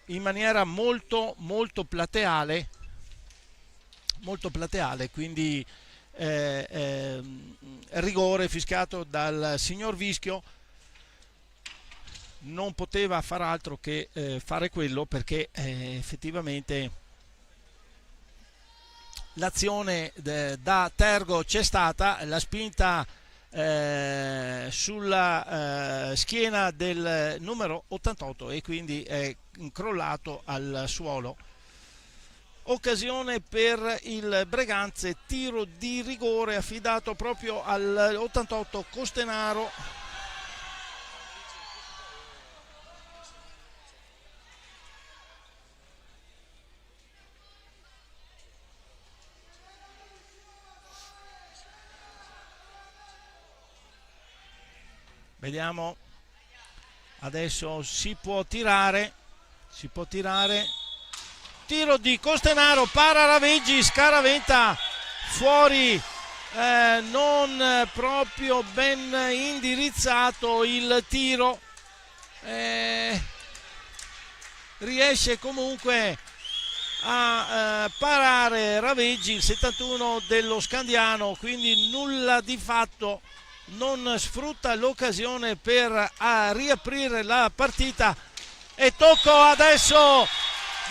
in maniera molto plateale, quindi rigore fischiato dal signor Vischio. Non poteva far altro che fare quello, perché effettivamente l'azione da Tergo c'è stata, la spinta sulla schiena del numero 88 e quindi è crollato al suolo. Occasione per il Breganze, tiro di rigore affidato proprio all'88 Costenaro. Vediamo, adesso si può tirare, tiro di Costenaro, para Raveggi, scaraventa fuori, non proprio ben indirizzato il tiro, riesce comunque a parare Raveggi, il 71 dello Scandiano, quindi nulla di fatto, non sfrutta l'occasione per riaprire la partita. E tocco adesso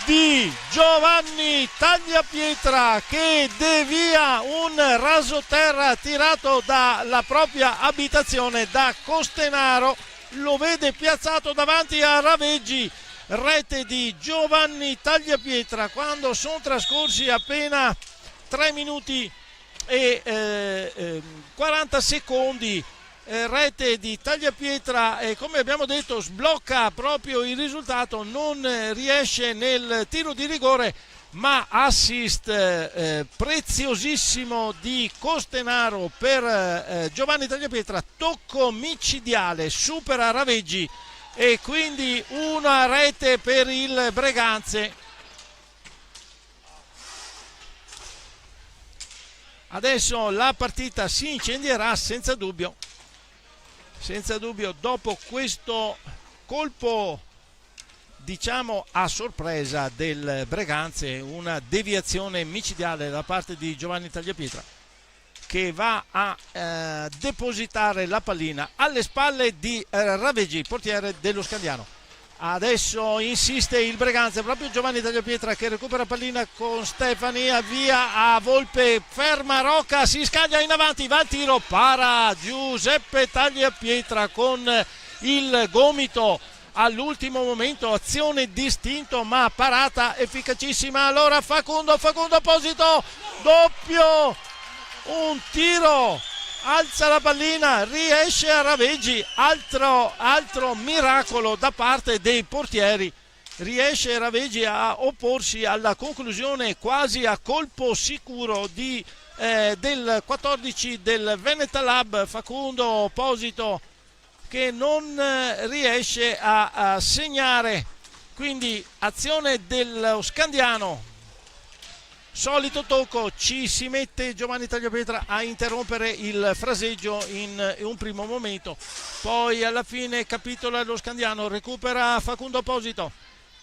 di Giovanni Tagliapietra, che devia un rasoterra tirato dalla propria abitazione da Costenaro, lo vede piazzato davanti a Raveggi. Rete di Giovanni Tagliapietra quando sono trascorsi appena 3 minuti e 40 secondi. Rete di Tagliapietra, e come abbiamo detto sblocca proprio il risultato, non riesce nel tiro di rigore, ma assist preziosissimo di Costenaro per Giovanni Tagliapietra, tocco micidiale, supera Raveggi e quindi una rete per il Breganze. Adesso la partita si incendierà senza dubbio dopo questo colpo, diciamo a sorpresa del Breganze, una deviazione micidiale da parte di Giovanni Tagliapietra, che va a depositare la pallina alle spalle di Raveggi, portiere dello Scandiano. Adesso insiste il Breganze, proprio Giovanni Tagliapietra che recupera pallina con Stefani, avvia a Volpe, ferma Rocca, si scaglia in avanti, va al tiro, para Giuseppe Tagliapietra con il gomito all'ultimo momento, azione distinto ma parata efficacissima. Allora Facundo Apposito, doppio, un tiro, alza la pallina, riesce a Raveggi, altro miracolo da parte dei portieri, riesce Raveggi a opporsi alla conclusione quasi a colpo sicuro di del 14 del Veneta Lab, Facundo Posito, che non riesce a segnare, quindi azione dello Scandiano, solito tocco, ci si mette Giovanni Tagliapietra a interrompere il fraseggio in un primo momento, poi alla fine capitola lo Scandiano, recupera Facundo Posito,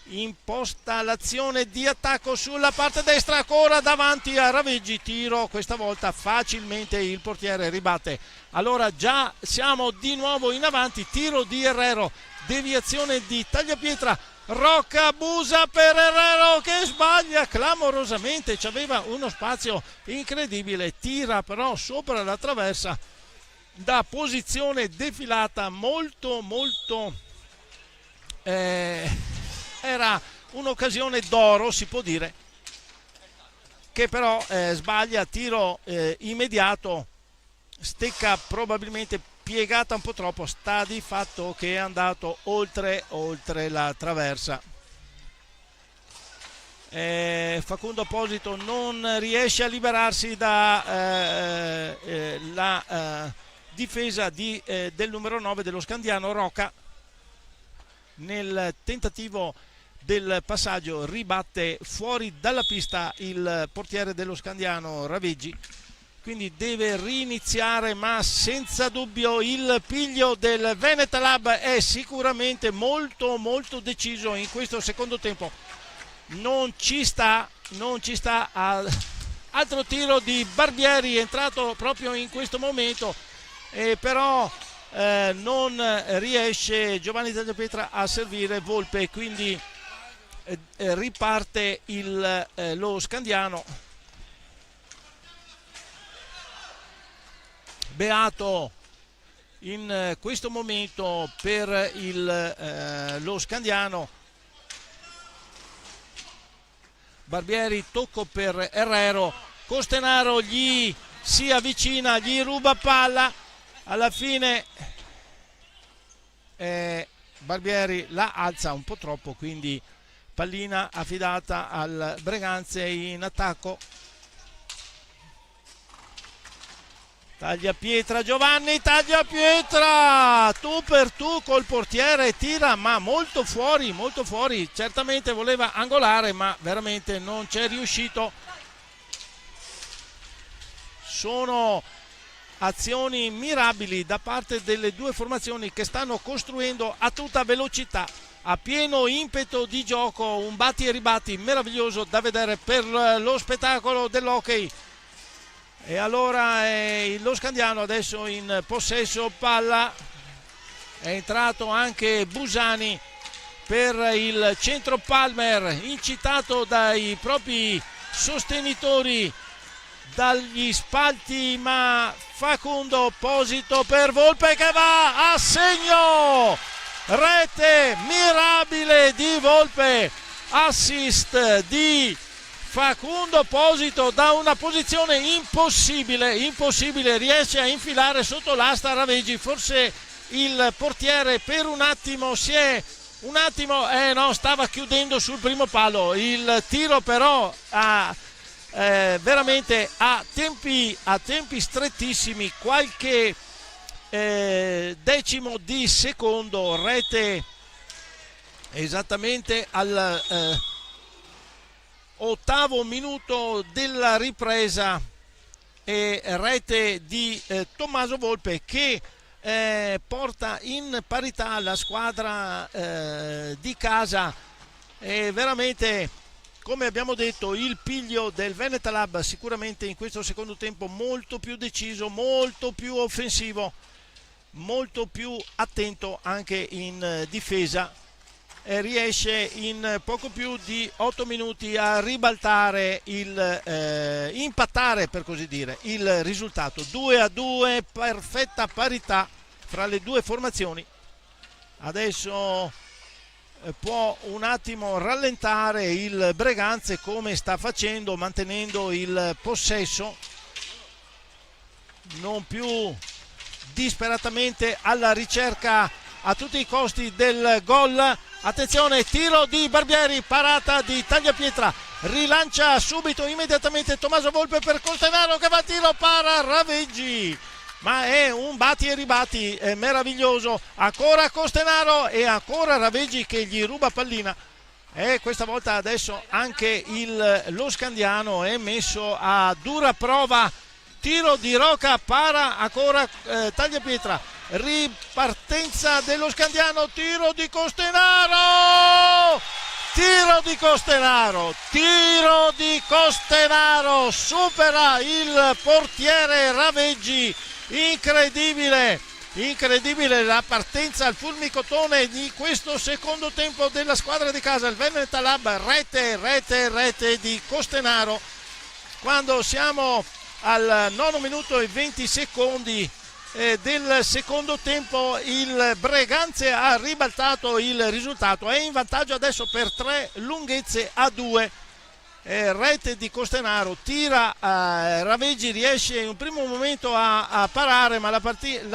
imposta l'azione di attacco sulla parte destra, ancora davanti a Raveggi, tiro questa volta facilmente, il portiere ribatte. Allora già siamo di nuovo in avanti, tiro di Herrero, deviazione di Tagliapietra, Rocca abusa per Herrero che sbaglia clamorosamente, c'aveva uno spazio incredibile, tira però sopra la traversa da posizione defilata molto era un'occasione d'oro, si può dire, che però sbaglia, tiro immediato, stecca probabilmente piegata un po' troppo, sta di fatto che è andato oltre la traversa. Facundo Posito non riesce a liberarsi da la difesa del numero 9 dello Scandiano, Rocca. Nel tentativo del passaggio ribatte fuori dalla pista il portiere dello Scandiano, Raveggi, quindi deve riniziare, ma senza dubbio il piglio del Veneta Lab è sicuramente molto deciso in questo secondo tempo. Non ci sta altro tiro di Barbieri, entrato proprio in questo momento, però non riesce Giovanni Tagliapietra a servire Volpe, quindi riparte lo Scandiano. Beato in questo momento per lo Scandiano. Barbieri, tocco per Herrero, Costenaro gli si avvicina, gli ruba palla, alla fine Barbieri la alza un po' troppo, quindi pallina affidata al Breganze in attacco. Tagliapietra, Giovanni Tagliapietra, tu per tu col portiere, tira ma molto fuori, certamente voleva angolare ma veramente non c'è riuscito. Sono azioni mirabili da parte delle due formazioni che stanno costruendo a tutta velocità, a pieno impeto di gioco, un batti e ribatti meraviglioso da vedere per lo spettacolo dell'hockey. E allora lo Scandiano adesso in possesso palla, è entrato anche Busani per il centro Palmer, incitato dai propri sostenitori dagli spalti, ma Facundo Posito per Volpe che va a segno, rete mirabile di Volpe, assist di Facundo Posito da una posizione impossibile, riesce a infilare sotto l'asta Raveggi, forse il portiere per un attimo stava chiudendo sul primo palo, il tiro però veramente a tempi strettissimi, qualche decimo di secondo, rete esattamente al ottavo minuto della ripresa, e rete di Tommaso Volpe che porta in parità la squadra di casa. E veramente, come abbiamo detto, il piglio del Veneta Lab sicuramente in questo secondo tempo molto più deciso, molto più offensivo, molto più attento anche in difesa, e riesce in poco più di 8 minuti a ribaltare impattare per così dire il risultato. 2-2, perfetta parità fra le due formazioni. Adesso può un attimo rallentare il Breganze, come sta facendo, mantenendo il possesso, non più disperatamente alla ricerca a tutti i costi del gol. Attenzione, tiro di Barbieri, parata di Tagliapietra, rilancia subito immediatamente Tommaso Volpe per Costenaro che va a tiro, para Raveggi, ma è un batti e ribatti meraviglioso. Ancora Costenaro e ancora Raveggi che gli ruba pallina, e questa volta adesso anche lo Scandiano è messo a dura prova. Tiro di Rocca, para ancora Tagliapietra, ripartenza dello Scandiano, tiro di Costenaro, supera il portiere Raveggi. Incredibile la partenza al fulmicotone di questo secondo tempo della squadra di casa, il Veneta Lab. Rete di Costenaro quando siamo al 9 minuto e 20 secondi del secondo tempo. Il Breganze ha ribaltato il risultato, è in vantaggio adesso per 3 lunghezze a 2. Rete di Costenaro, tira Raveggi, riesce in un primo momento a parare, ma la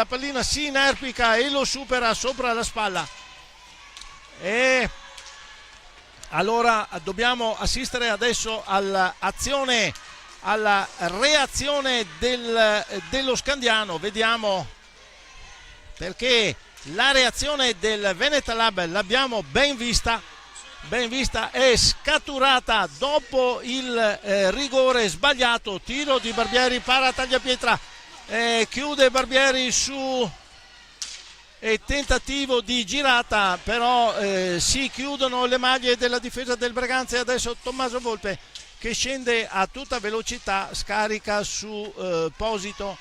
pallina si inerpica e lo supera sopra la spalla, e allora dobbiamo assistere adesso alla reazione dello Scandiano. Vediamo, perché la reazione del Veneta Lab l'abbiamo ben vista, è scaturata dopo il rigore sbagliato. Tiro di Barbieri, para Tagliapietra, chiude Barbieri su tentativo di girata, però si chiudono le maglie della difesa del Breganze. Adesso Tommaso Volpe che scende a tutta velocità, scarica su Posito.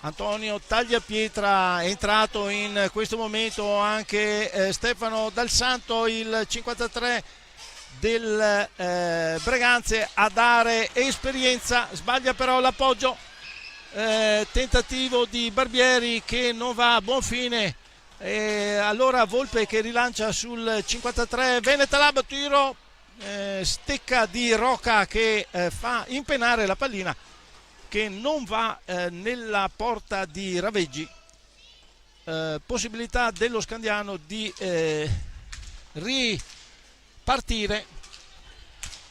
Antonio Tagliapietra, è entrato in questo momento anche Stefano Dal Santo, il 53 del Breganze, a dare esperienza. Sbaglia però l'appoggio, tentativo di Barbieri che non va a buon fine. Allora Volpe che rilancia sul 53, Veneta Lab, tiro, stecca di Rocca che fa impennare la pallina che non va nella porta di Raveggi. Possibilità dello Scandiano di ripartire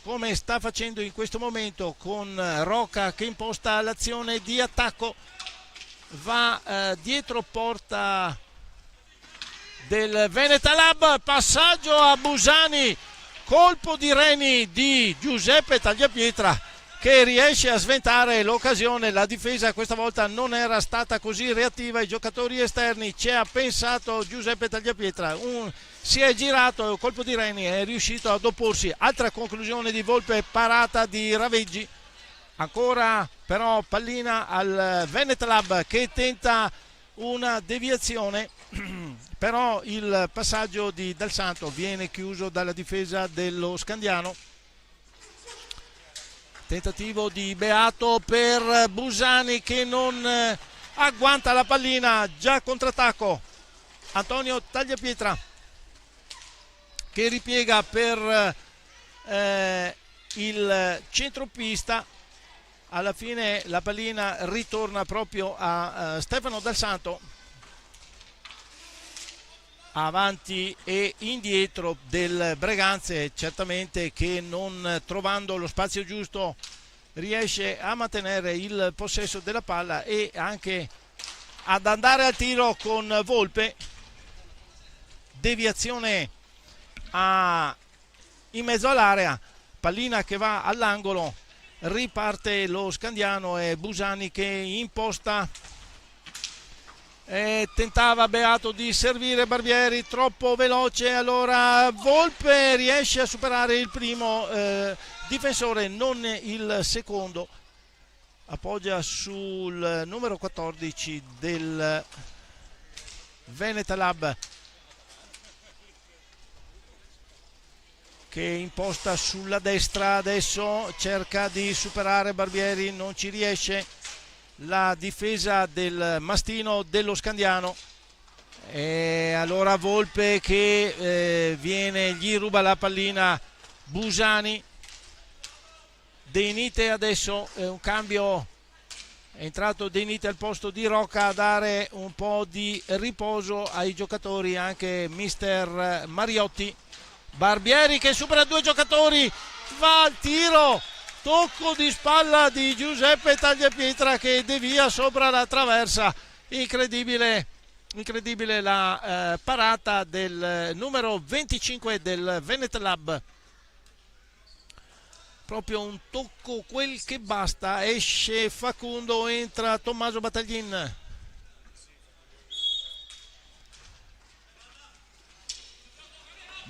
come sta facendo in questo momento, con Rocca che imposta l'azione di attacco, va dietro porta del Veneta Lab, passaggio a Busani, colpo di reni di Giuseppe Tagliapietra che riesce a sventare l'occasione. La difesa questa volta non era stata così reattiva, i giocatori esterni ci ha pensato Giuseppe Tagliapietra, si è girato, colpo di reni, è riuscito ad opporsi. Altra conclusione di Volpe, parata di Raveggi, ancora però pallina al Veneta Lab che tenta una deviazione, però il passaggio di Dal Santo viene chiuso dalla difesa dello Scandiano. Tentativo di Beato per Busani che non agguanta la pallina, già contrattacco. Antonio Tagliapietra che ripiega per il centropista. Alla fine la pallina ritorna proprio a Stefano Dal Santo, avanti e indietro del Breganze, certamente che non trovando lo spazio giusto riesce a mantenere il possesso della palla e anche ad andare al tiro con Volpe. Deviazione in mezzo all'area, pallina che va all'angolo, riparte lo Scandiano e Busani che imposta. Tentava Beato di servire Barbieri, troppo veloce, allora Volpe riesce a superare il primo difensore, non il secondo, appoggia sul numero 14 del Veneta Lab che imposta sulla destra, adesso cerca di superare Barbieri, non ci riesce. La difesa del mastino dello Scandiano, e allora Volpe che gli ruba la pallina Busani. De Nite adesso un cambio, è entrato De Nite al posto di Rocca a dare un po' di riposo ai giocatori, anche mister Mariotti. Barbieri che supera due giocatori, va al tiro, tocco di spalla di Giuseppe Tagliapietra che devia sopra la traversa. Incredibile la parata del numero 25 del Veneta Lab. Proprio un tocco quel che basta, esce Facundo, entra Tommaso Battaglin.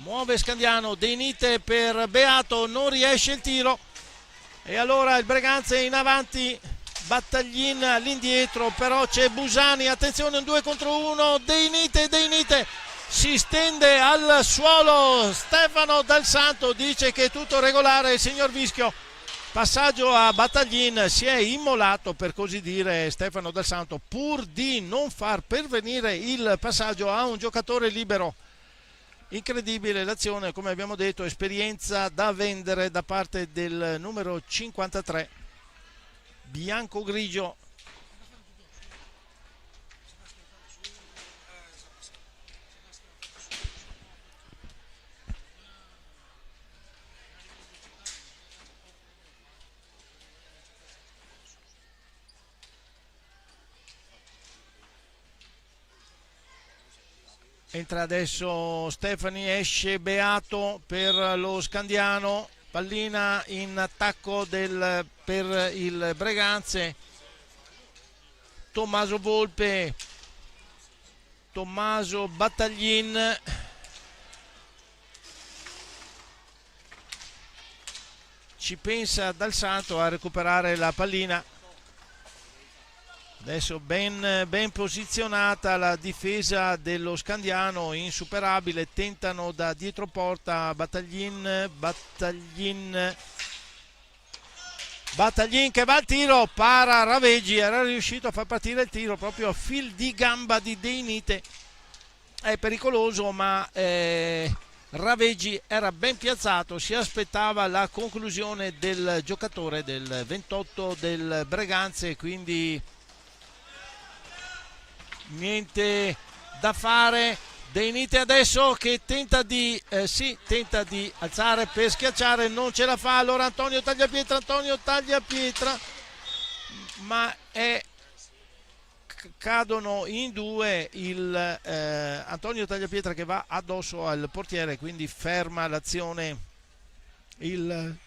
Muove Scandiano, De Nite per Beato, non riesce il tiro e allora il Breganze in avanti, Battaglin all'indietro, però c'è Busani, attenzione, un 2 contro 1, De Nite si stende al suolo, Stefano Dal Santo dice che è tutto regolare, il signor Vischio, passaggio a Battaglin, si è immolato per così dire Stefano Dal Santo pur di non far pervenire il passaggio a un giocatore libero. Incredibile l'azione, come abbiamo detto, esperienza da vendere da parte del numero 53 bianco-grigio. Entra adesso Stefani, esce Beato per lo Scandiano, pallina in attacco per il Breganze, Tommaso Volpe, Tommaso Battaglin, ci pensa Dal Santo a recuperare la pallina. Adesso ben posizionata la difesa dello Scandiano, insuperabile, tentano da dietro porta Battaglin che va al tiro, para Raveggi, era riuscito a far partire il tiro proprio a fil di gamba di De Nite, è pericoloso ma Raveggi era ben piazzato, si aspettava la conclusione del giocatore del 28 del Breganze, quindi niente da fare. De Nite adesso che tenta di alzare per schiacciare, non ce la fa, allora Antonio Tagliapietra ma cadono in due, Antonio Tagliapietra che va addosso al portiere, quindi ferma l'azione il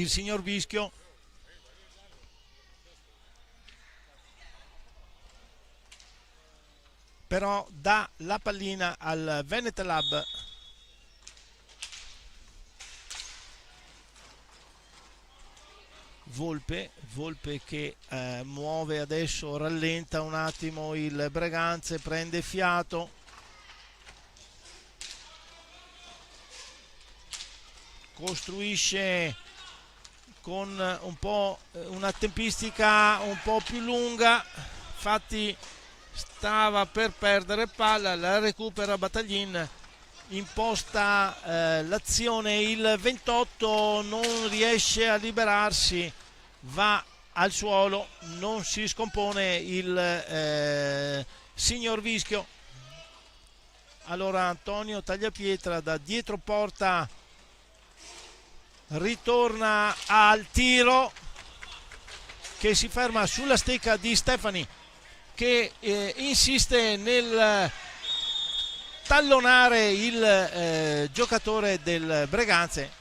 signor Vischio. Però dà la pallina al Veneta Lab. Volpe che muove adesso, rallenta un attimo il Breganze, prende fiato, costruisce con una tempistica un po' più lunga, infatti stava per perdere palla, la recupera Battaglin, imposta l'azione, il 28 non riesce a liberarsi, va al suolo, non si scompone il signor Vischio. Allora Antonio Tagliapietra da dietro porta ritorna al tiro che si ferma sulla stecca di Stefani che insiste nel tallonare il giocatore del Breganze,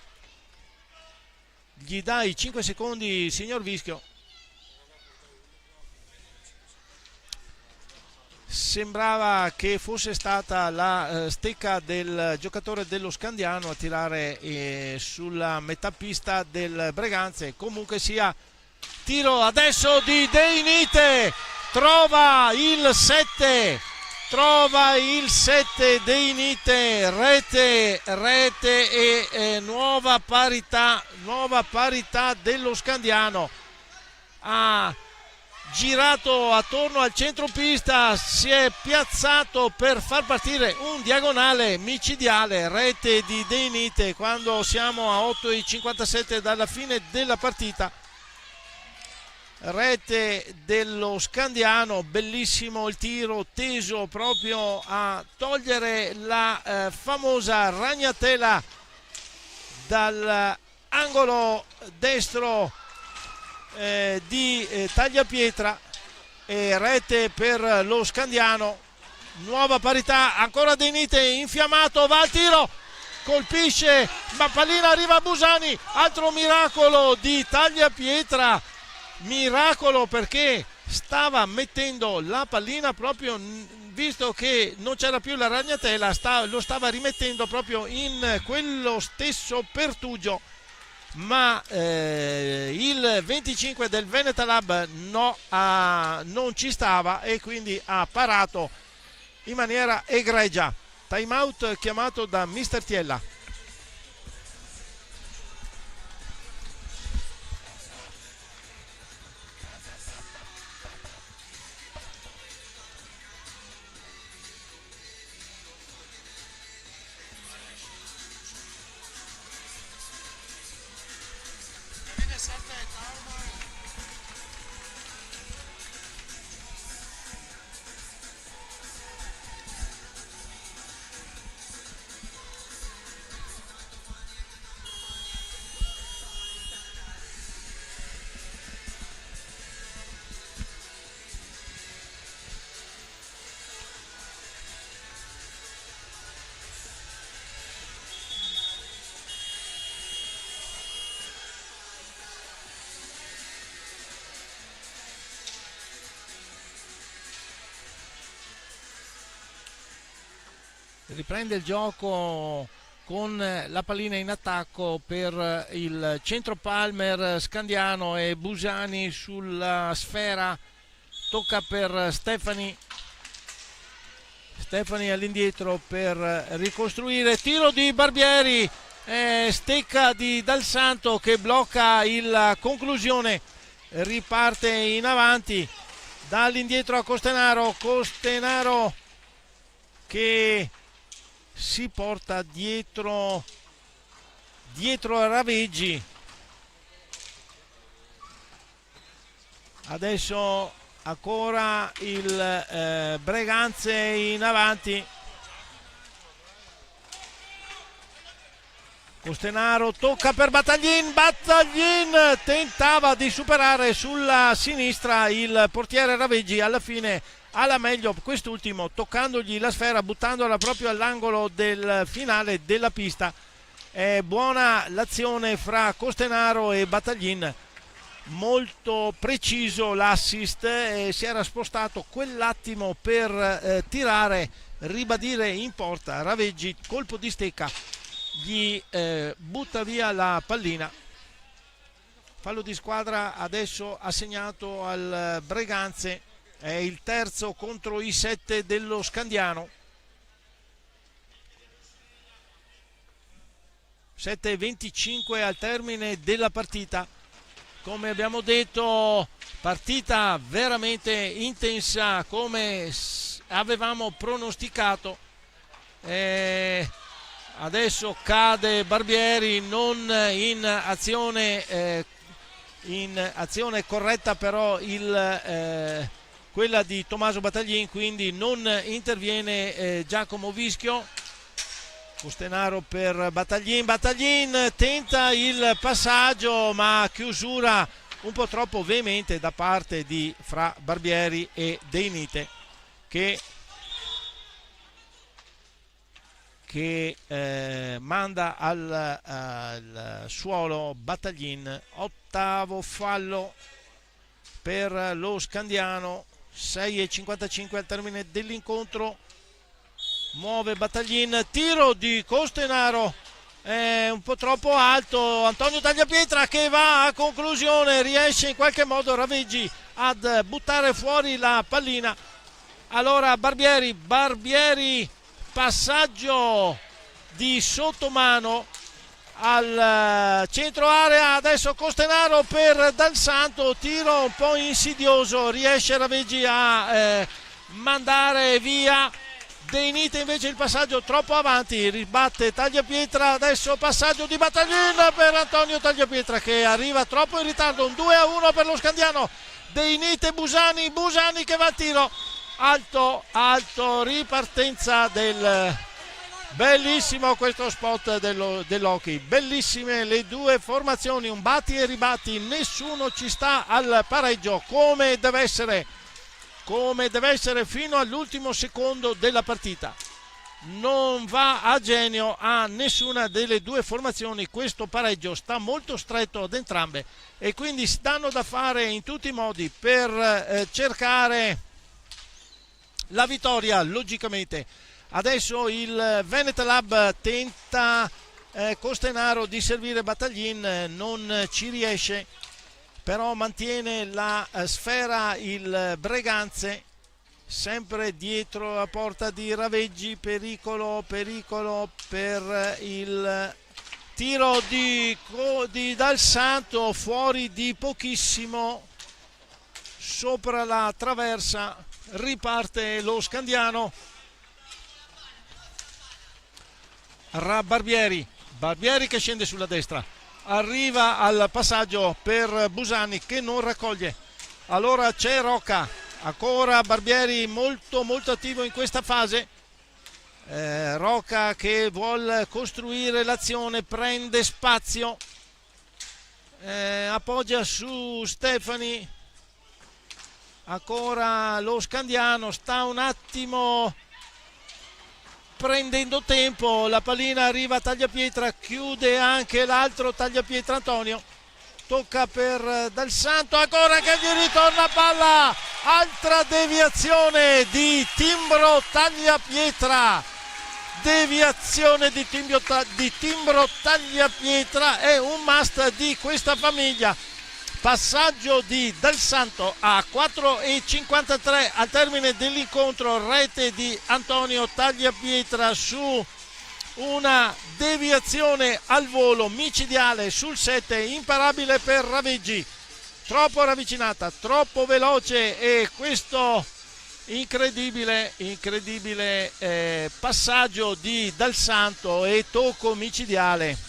gli dà i 5 secondi il signor Vischio. Sembrava che fosse stata la stecca del giocatore dello Scandiano a tirare sulla metà pista del Breganze, comunque sia, tiro adesso di De Nite, trova il 7 De Nite, rete e nuova parità dello Scandiano. Ha girato attorno al centropista, si è piazzato per far partire un diagonale micidiale, rete di De Nite quando siamo a 8,57 dalla fine della partita. rete dello Scandiano. Bellissimo il tiro teso proprio a togliere la famosa ragnatela dall'angolo destro di Tagliapietra, e rete per lo Scandiano. Nuova parità, ancora De Nite infiammato, va al tiro, colpisce, ma pallina arriva a Busani. Altro miracolo di Tagliapietra, miracolo perché stava mettendo la pallina proprio, visto che non c'era più la ragnatela, lo stava rimettendo proprio in quello stesso pertugio, ma il 25 del Venetalab non ci stava e quindi ha parato in maniera egregia. Time out chiamato da Mister Tiella. Riprende il gioco con la pallina in attacco per il centro Palmer, Scandiano e Busani sulla sfera. Tocca per Stefani all'indietro per ricostruire. Tiro di Barbieri, stecca di Dal Santo che blocca la conclusione. Riparte in avanti dall'indietro a Costenaro che si porta dietro a Raveggi. Adesso ancora il Breganze in avanti. Costenaro tocca per Battaglin tentava di superare sulla sinistra il portiere Raveggi, alla fine alla meglio quest'ultimo, toccandogli la sfera, buttandola proprio all'angolo del finale della pista. È buona l'azione fra Costenaro e Battaglin, molto preciso l'assist, si era spostato quell'attimo per tirare, ribadire in porta. Raveggi, colpo di stecca, gli butta via la pallina. Fallo di squadra adesso assegnato al Breganze, è il terzo contro i 7 dello Scandiano. 7:25 al termine della partita. Come abbiamo detto, partita veramente intensa, come avevamo pronosticato. Adesso cade Barbieri, non in azione corretta, però quella di Tommaso Battaglin, quindi non interviene Giacomo Vischio. Costenaro per Battaglin tenta il passaggio, ma chiusura un po' troppo veemente da parte di fra Barbieri e De Nite, che manda al suolo Battaglin. Ottavo fallo per lo Scandiano. 6:55 al termine dell'incontro. Muove Battaglin, tiro di Costenaro, è un po' troppo alto. Antonio Tagliapietra che va a conclusione, riesce in qualche modo Raveggi ad buttare fuori la pallina. Allora Barbieri, passaggio di sottomano al centro area. Adesso Costenaro per Dal Santo, tiro un po' insidioso, riesce Raveggi a mandare via De Nite invece il passaggio troppo avanti, ribatte Tagliapietra, adesso passaggio di Battaglin per Antonio Tagliapietra che arriva troppo in ritardo, un 2-1 per lo Scandiano. De Nite Busani che va al tiro, alto, ripartenza del... Bellissimo questo spot dell'hockey, bellissime le due formazioni, un batti e ribatti, nessuno ci sta al pareggio come deve essere fino all'ultimo secondo della partita. Non va a genio a nessuna delle due formazioni questo pareggio, sta molto stretto ad entrambe e quindi si danno da fare in tutti i modi per cercare la vittoria logicamente. Adesso il Veneta Lab tenta Costenaro di servire Battaglin, non ci riesce, però mantiene la sfera il Breganze, sempre dietro la porta di Raveggi, pericolo per il tiro di Dal Santo, fuori di pochissimo, sopra la traversa, riparte lo Scandiano. Barbieri che scende sulla destra, arriva al passaggio per Busani che non raccoglie, allora c'è Rocca, ancora Barbieri molto attivo in questa fase, Rocca che vuole costruire l'azione, prende spazio, appoggia su Stefani, ancora lo Scandiano sta un attimo prendendo tempo, la pallina arriva a Tagliapietra, chiude anche l'altro Tagliapietra Antonio, tocca per Dal Santo, ancora che gli ritorna palla, altra deviazione di Timbro Tagliapietra, Timbro Tagliapietra è un must di questa famiglia. Passaggio di Dal Santo a 4,53 al termine dell'incontro, rete di Antonio Tagliapietra su una deviazione al volo micidiale sul 7, imparabile per Raveggi, troppo ravvicinata, troppo veloce, e questo incredibile passaggio di Dal Santo e tocco micidiale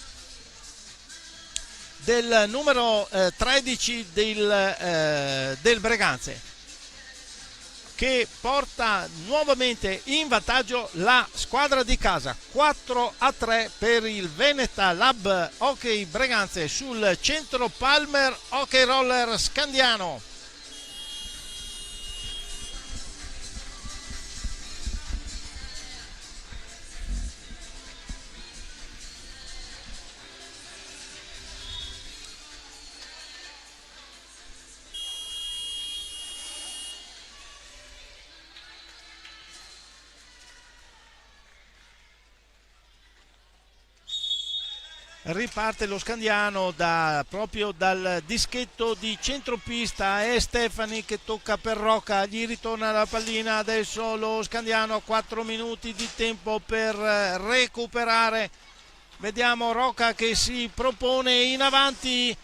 del numero 13 del Breganze, che porta nuovamente in vantaggio la squadra di casa. 4-3 per il Veneta Lab Hockey Breganze sul Centro Palmer Hockey Roller Scandiano. Riparte lo Scandiano proprio dal dischetto di centropista, è Stefani che tocca per Rocca, gli ritorna la pallina, adesso lo Scandiano ha 4 minuti di tempo per recuperare, vediamo Rocca che si propone in avanti,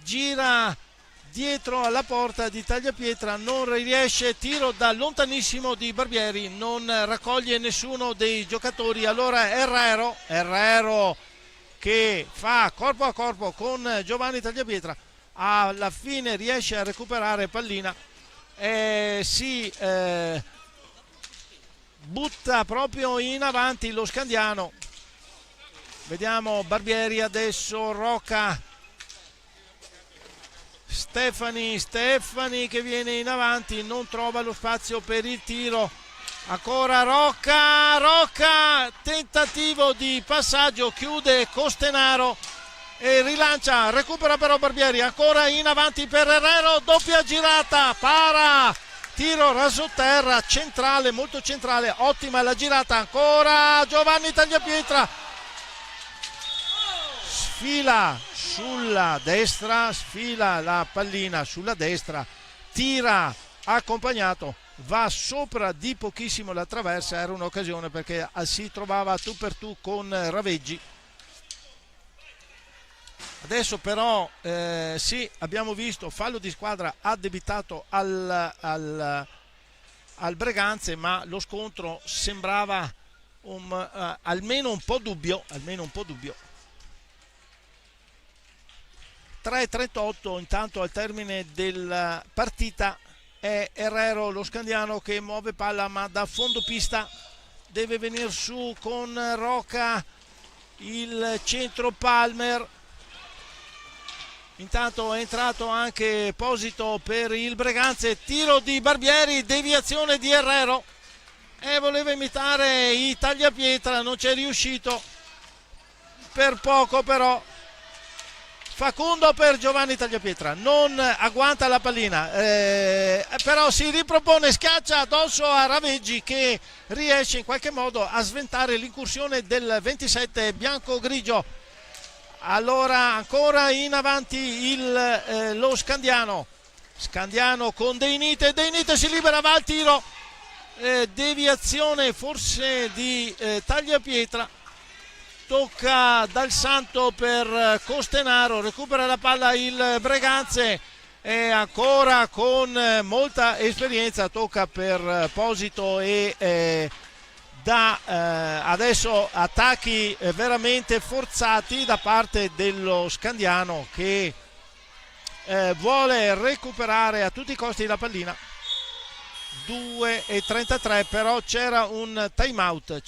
gira dietro alla porta di Tagliapietra, non riesce, tiro da lontanissimo di Barbieri, non raccoglie nessuno dei giocatori, allora Herrero che fa corpo a corpo con Giovanni Tagliapietra, alla fine riesce a recuperare pallina e si butta proprio in avanti lo Scandiano. Vediamo Barbieri, adesso Rocca, Stefani che viene in avanti, non trova lo spazio per il tiro, ancora Rocca, tentativo di passaggio, chiude Costenaro e rilancia, recupera però Barbieri, ancora in avanti per Herrero, doppia girata, para, tiro raso terra, centrale, molto centrale, ottima la girata, ancora Giovanni Tagliapietra, sfila sulla destra, sfila la pallina sulla destra, tira accompagnato, va sopra di pochissimo la traversa, era un'occasione perché si trovava tu per tu con Raveggi. Adesso però sì, abbiamo visto fallo di squadra addebitato al al Breganze, ma lo scontro sembrava almeno un po' dubbio. 3:38 intanto al termine della partita. È Herrero lo scandiano che muove palla, ma da fondo pista deve venire su con Roca, il centro Palmer. Intanto è entrato anche Posito per il Breganze, tiro di Barbieri, deviazione di Herrero e voleva imitare i tagliapietra, non c'è riuscito, per poco però. Facundo per Giovanni Tagliapietra, non agguanta la pallina, però si ripropone, schiaccia addosso a Raveggi che riesce in qualche modo a sventare l'incursione del 27 bianco-grigio. Allora ancora in avanti lo Scandiano con Deinite si libera, va al tiro, deviazione forse di Tagliapietra. Tocca Dal Santo per Costenaro, recupera la palla il Breganze e ancora con molta esperienza tocca per Posito e adesso attacchi veramente forzati da parte dello Scandiano che vuole recuperare a tutti i costi la pallina. 2:33, però c'era un timeout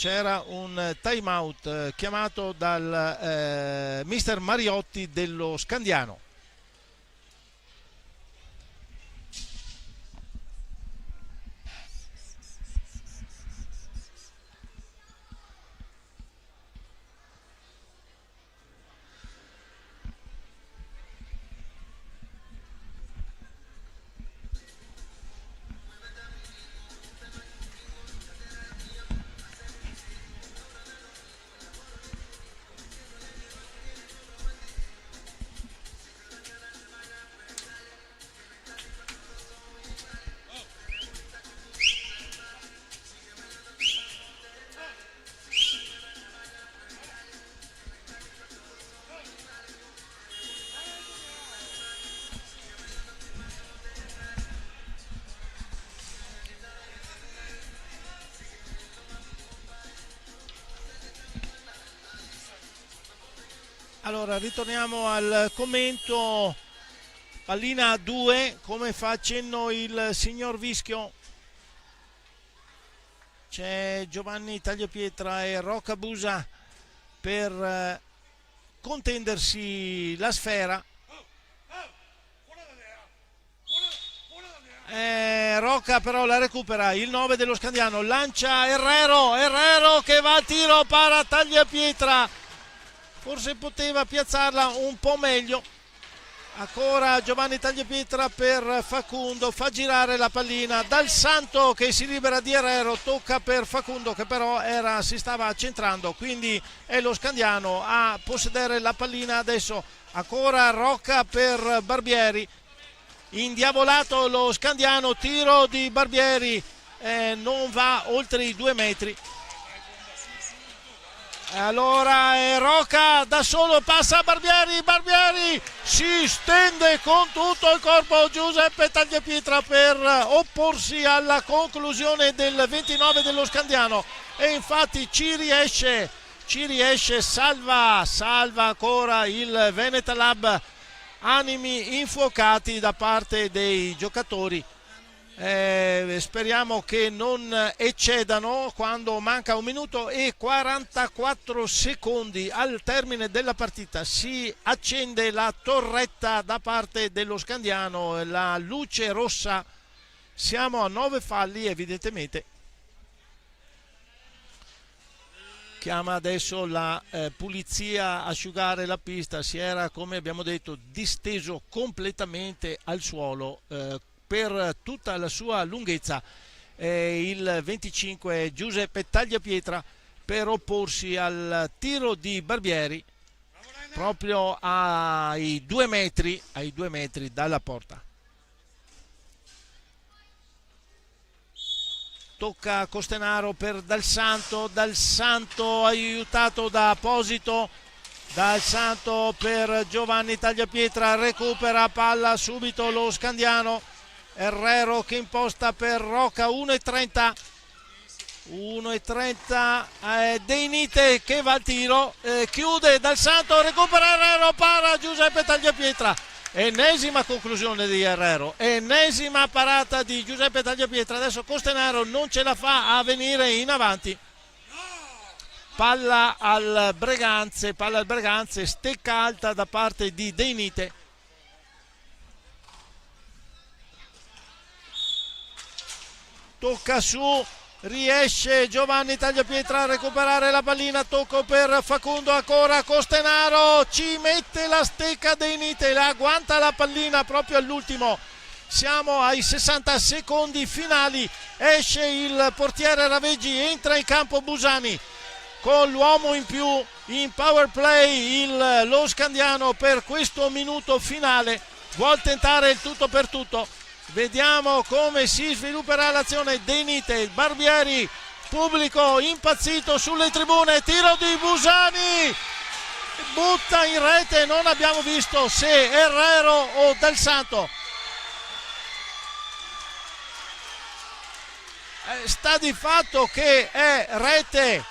chiamato dal mister Mariotti dello Scandiano. Allora ritorniamo al commento, pallina a 2, come fa accenno il signor Vischio. C'è Giovanni Tagliapietra e Rocca Busa per contendersi la sfera. Rocca però la recupera, il 9 dello Scandiano, lancia Herrero che va al tiro, para Tagliapietra. Forse poteva piazzarla un po' meglio. Ancora Giovanni Tagliapietra per Facundo, fa girare la pallina. Dal Santo che si libera di Herrero, tocca per Facundo che però si stava centrando, quindi è lo Scandiano a possedere la pallina adesso. Ancora Rocca per Barbieri, indiavolato lo Scandiano, tiro di Barbieri, non va oltre i 2 metri. Allora Rocca da solo passa a Barbieri si stende con tutto il corpo Giuseppe Tagliapietra per opporsi alla conclusione del 29 dello Scandiano e infatti ci riesce, salva ancora il Veneta Lab, animi infuocati da parte dei giocatori. Speriamo che non eccedano quando manca 1 minuto e 44 secondi al termine della partita. Si accende la torretta da parte dello Scandiano, la luce rossa, siamo a 9 falli evidentemente. Chiama adesso la pulizia, asciugare la pista, si era, come abbiamo detto, disteso completamente al suolo per tutta la sua lunghezza, il 25 Giuseppe Tagliapietra per opporsi al tiro di Barbieri proprio ai 2 metri dalla porta. Tocca a Costenaro per Dal Santo aiutato da Posito. Dal Santo per Giovanni Tagliapietra, recupera palla subito lo Scandiano. Herrero che imposta per Rocca, 1,30, 1,30, Deinite che va al tiro, chiude Dal Santo, recupera Herrero, para Giuseppe Tagliapietra, ennesima conclusione di Herrero, ennesima parata di Giuseppe Tagliapietra. Adesso Costenaro non ce la fa a venire in avanti, palla al Breganze, stecca alta da parte di Deinite. Tocca su, riesce Giovanni Tagliapietra a recuperare la pallina, tocco per Facundo, ancora Costenaro, ci mette la stecca Deinite, la agguanta la pallina proprio all'ultimo. Siamo ai 60 secondi finali, esce il portiere Raveggi, entra in campo Busani con l'uomo in più in power play, lo Scandiano per questo minuto finale vuol tentare il tutto per tutto. Vediamo come si svilupperà l'azione. Deinite, Barbieri, pubblico impazzito sulle tribune, tiro di Busani, butta in rete, non abbiamo visto se Herrero o Dal Santo. Sta di fatto che è rete,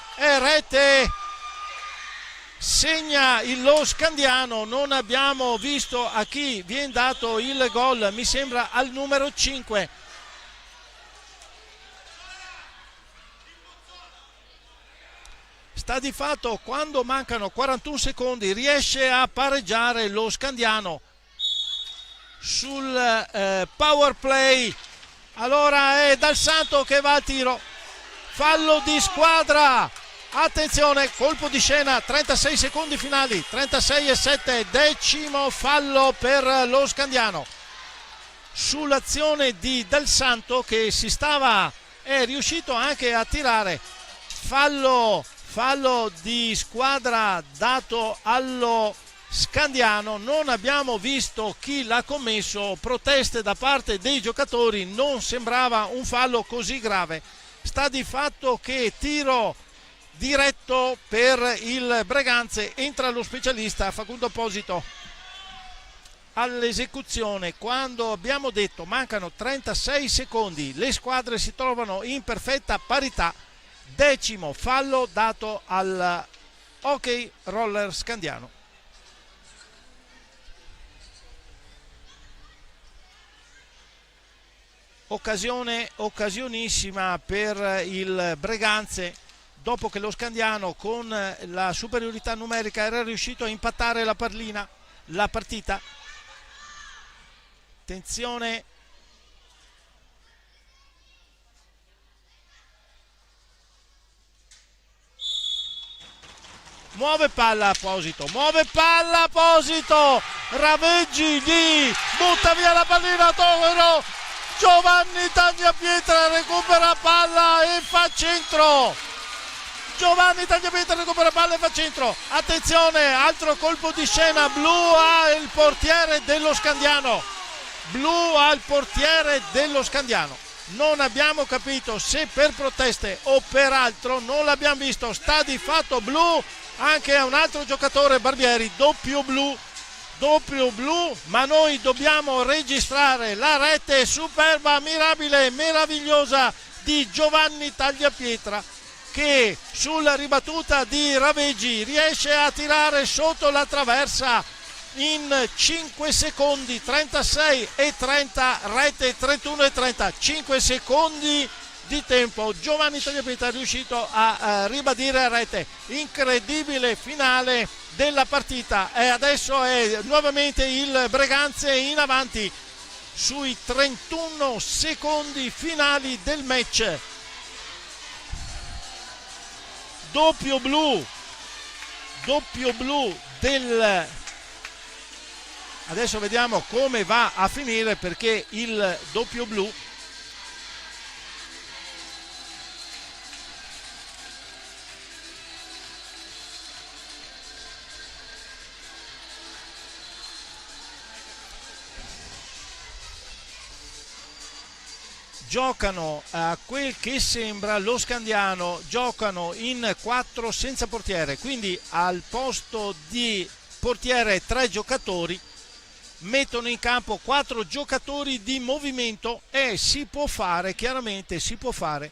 segna lo Scandiano, non abbiamo visto a chi viene dato il gol, mi sembra al numero 5. Sta di fatto, quando mancano 41 secondi riesce a pareggiare lo Scandiano sul power play. Allora è Dal Santo che va al tiro, fallo di squadra, attenzione, colpo di scena, 36 secondi finali, 36,7, decimo fallo per lo Scandiano sull'azione di Dal Santo che è riuscito anche a tirare. Fallo di squadra dato allo Scandiano, non abbiamo visto chi l'ha commesso, proteste da parte dei giocatori, non sembrava un fallo così grave. Sta di fatto che tiro diretto per il Breganze, entra lo specialista Facundo Apposito all'esecuzione. Quando abbiamo detto mancano 36 secondi, le squadre si trovano in perfetta parità, decimo fallo dato al Hockey Roller Scandiano. Occasionissima per il Breganze, dopo che lo Scandiano con la superiorità numerica era riuscito a impattare la partita. Attenzione, muove palla Apposito, Raveggi gli butta via la pallina, Toro, Giovanni Tagliapietra recupera palla e fa centro. Attenzione, altro colpo di scena, blu al portiere dello Scandiano. Non abbiamo capito se per proteste o per altro, non l'abbiamo visto. Sta di fatto blu anche a un altro giocatore, Barbieri, doppio blu, ma noi dobbiamo registrare la rete superba, mirabile, meravigliosa di Giovanni Tagliapietra, che sulla ribattuta di Raveggi riesce a tirare sotto la traversa in 5 secondi, 36 e 30, rete 31 e 30, 5 secondi di tempo. Giovanni Tagliapietra è riuscito a ribadire rete. Incredibile finale della partita, e adesso è nuovamente il Breganze in avanti sui 31 secondi finali del match. Doppio blu del... Adesso vediamo come va a finire, perché il doppio blu giocano, a quel che sembra, lo Scandiano giocano in 4 senza portiere, quindi al posto di portiere 3 giocatori, mettono in campo 4 giocatori di movimento e si può fare, chiaramente si può fare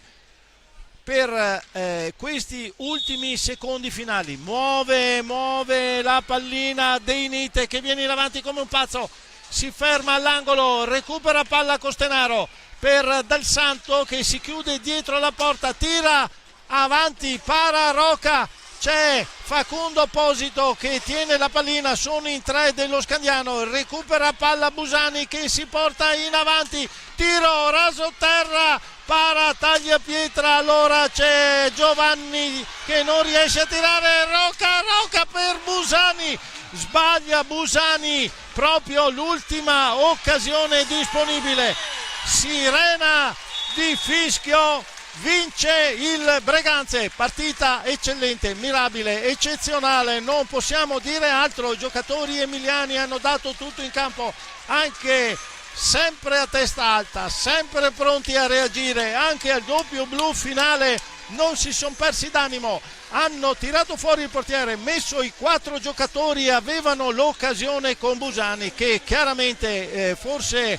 per questi ultimi secondi finali. Muove la pallina dei Nite che viene in avanti come un pazzo, si ferma all'angolo, recupera palla Costenaro per Dal Santo che si chiude dietro la porta, tira avanti, para Rocca, c'è Facundo Posito che tiene la pallina, sono in 3 dello Scandiano, recupera palla Busani che si porta in avanti, tiro raso terra, para, taglia pietra, allora c'è Giovanni che non riesce a tirare, Rocca per Busani, sbaglia Busani, proprio l'ultima occasione disponibile, sirena di fischio, vince il Breganze, partita eccellente, mirabile, eccezionale, non possiamo dire altro, i giocatori emiliani hanno dato tutto in campo, anche sempre a testa alta, sempre pronti a reagire, anche al doppio blu finale non si sono persi d'animo, hanno tirato fuori il portiere, messo i 4 giocatori, avevano l'occasione con Busani che chiaramente forse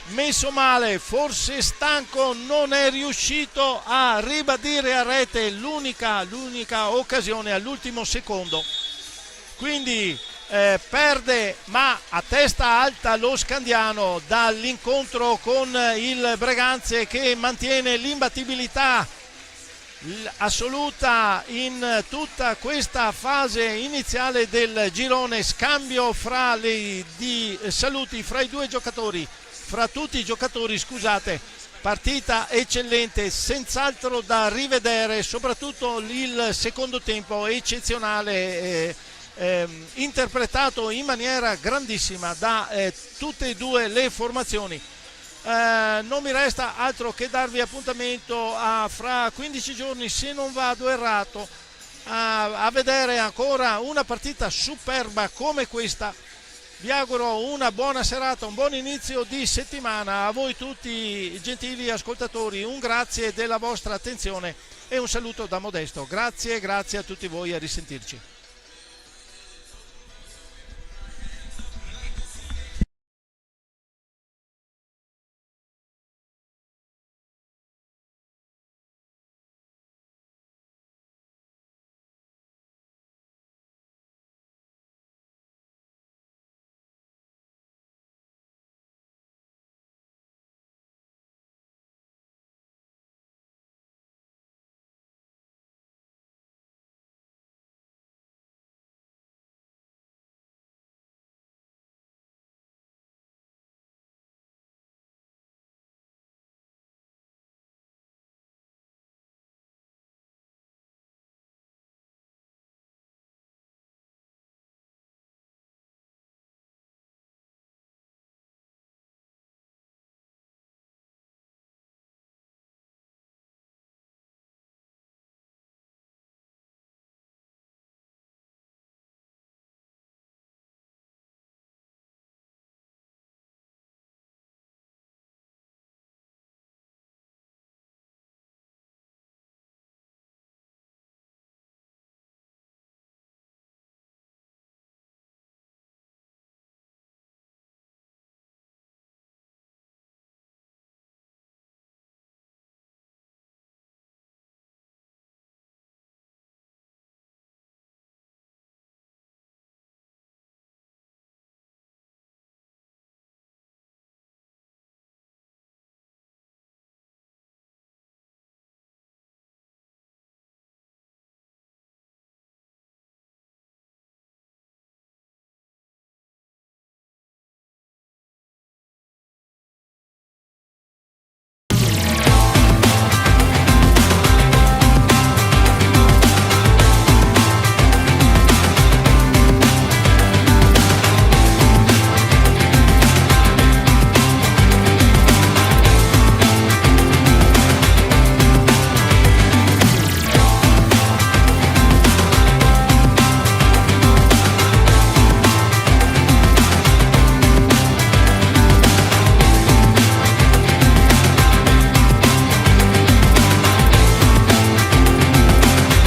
messo male, forse stanco, non è riuscito a ribadire a rete l'unica occasione all'ultimo secondo, quindi perde ma a testa alta lo Scandiano dall'incontro con il Breganze che mantiene l'imbattibilità assoluta in tutta questa fase iniziale del girone, scambio di saluti fra i due giocatori, fra tutti i giocatori, scusate, partita eccellente, senz'altro da rivedere, soprattutto il secondo tempo eccezionale, interpretato in maniera grandissima da tutte e due le formazioni. Non mi resta altro che darvi appuntamento fra 15 giorni, se non vado errato, a vedere ancora una partita superba come questa. Vi auguro una buona serata, un buon inizio di settimana a voi tutti gentili ascoltatori, un grazie della vostra attenzione e un saluto da Modesto. Grazie a tutti voi, a risentirci.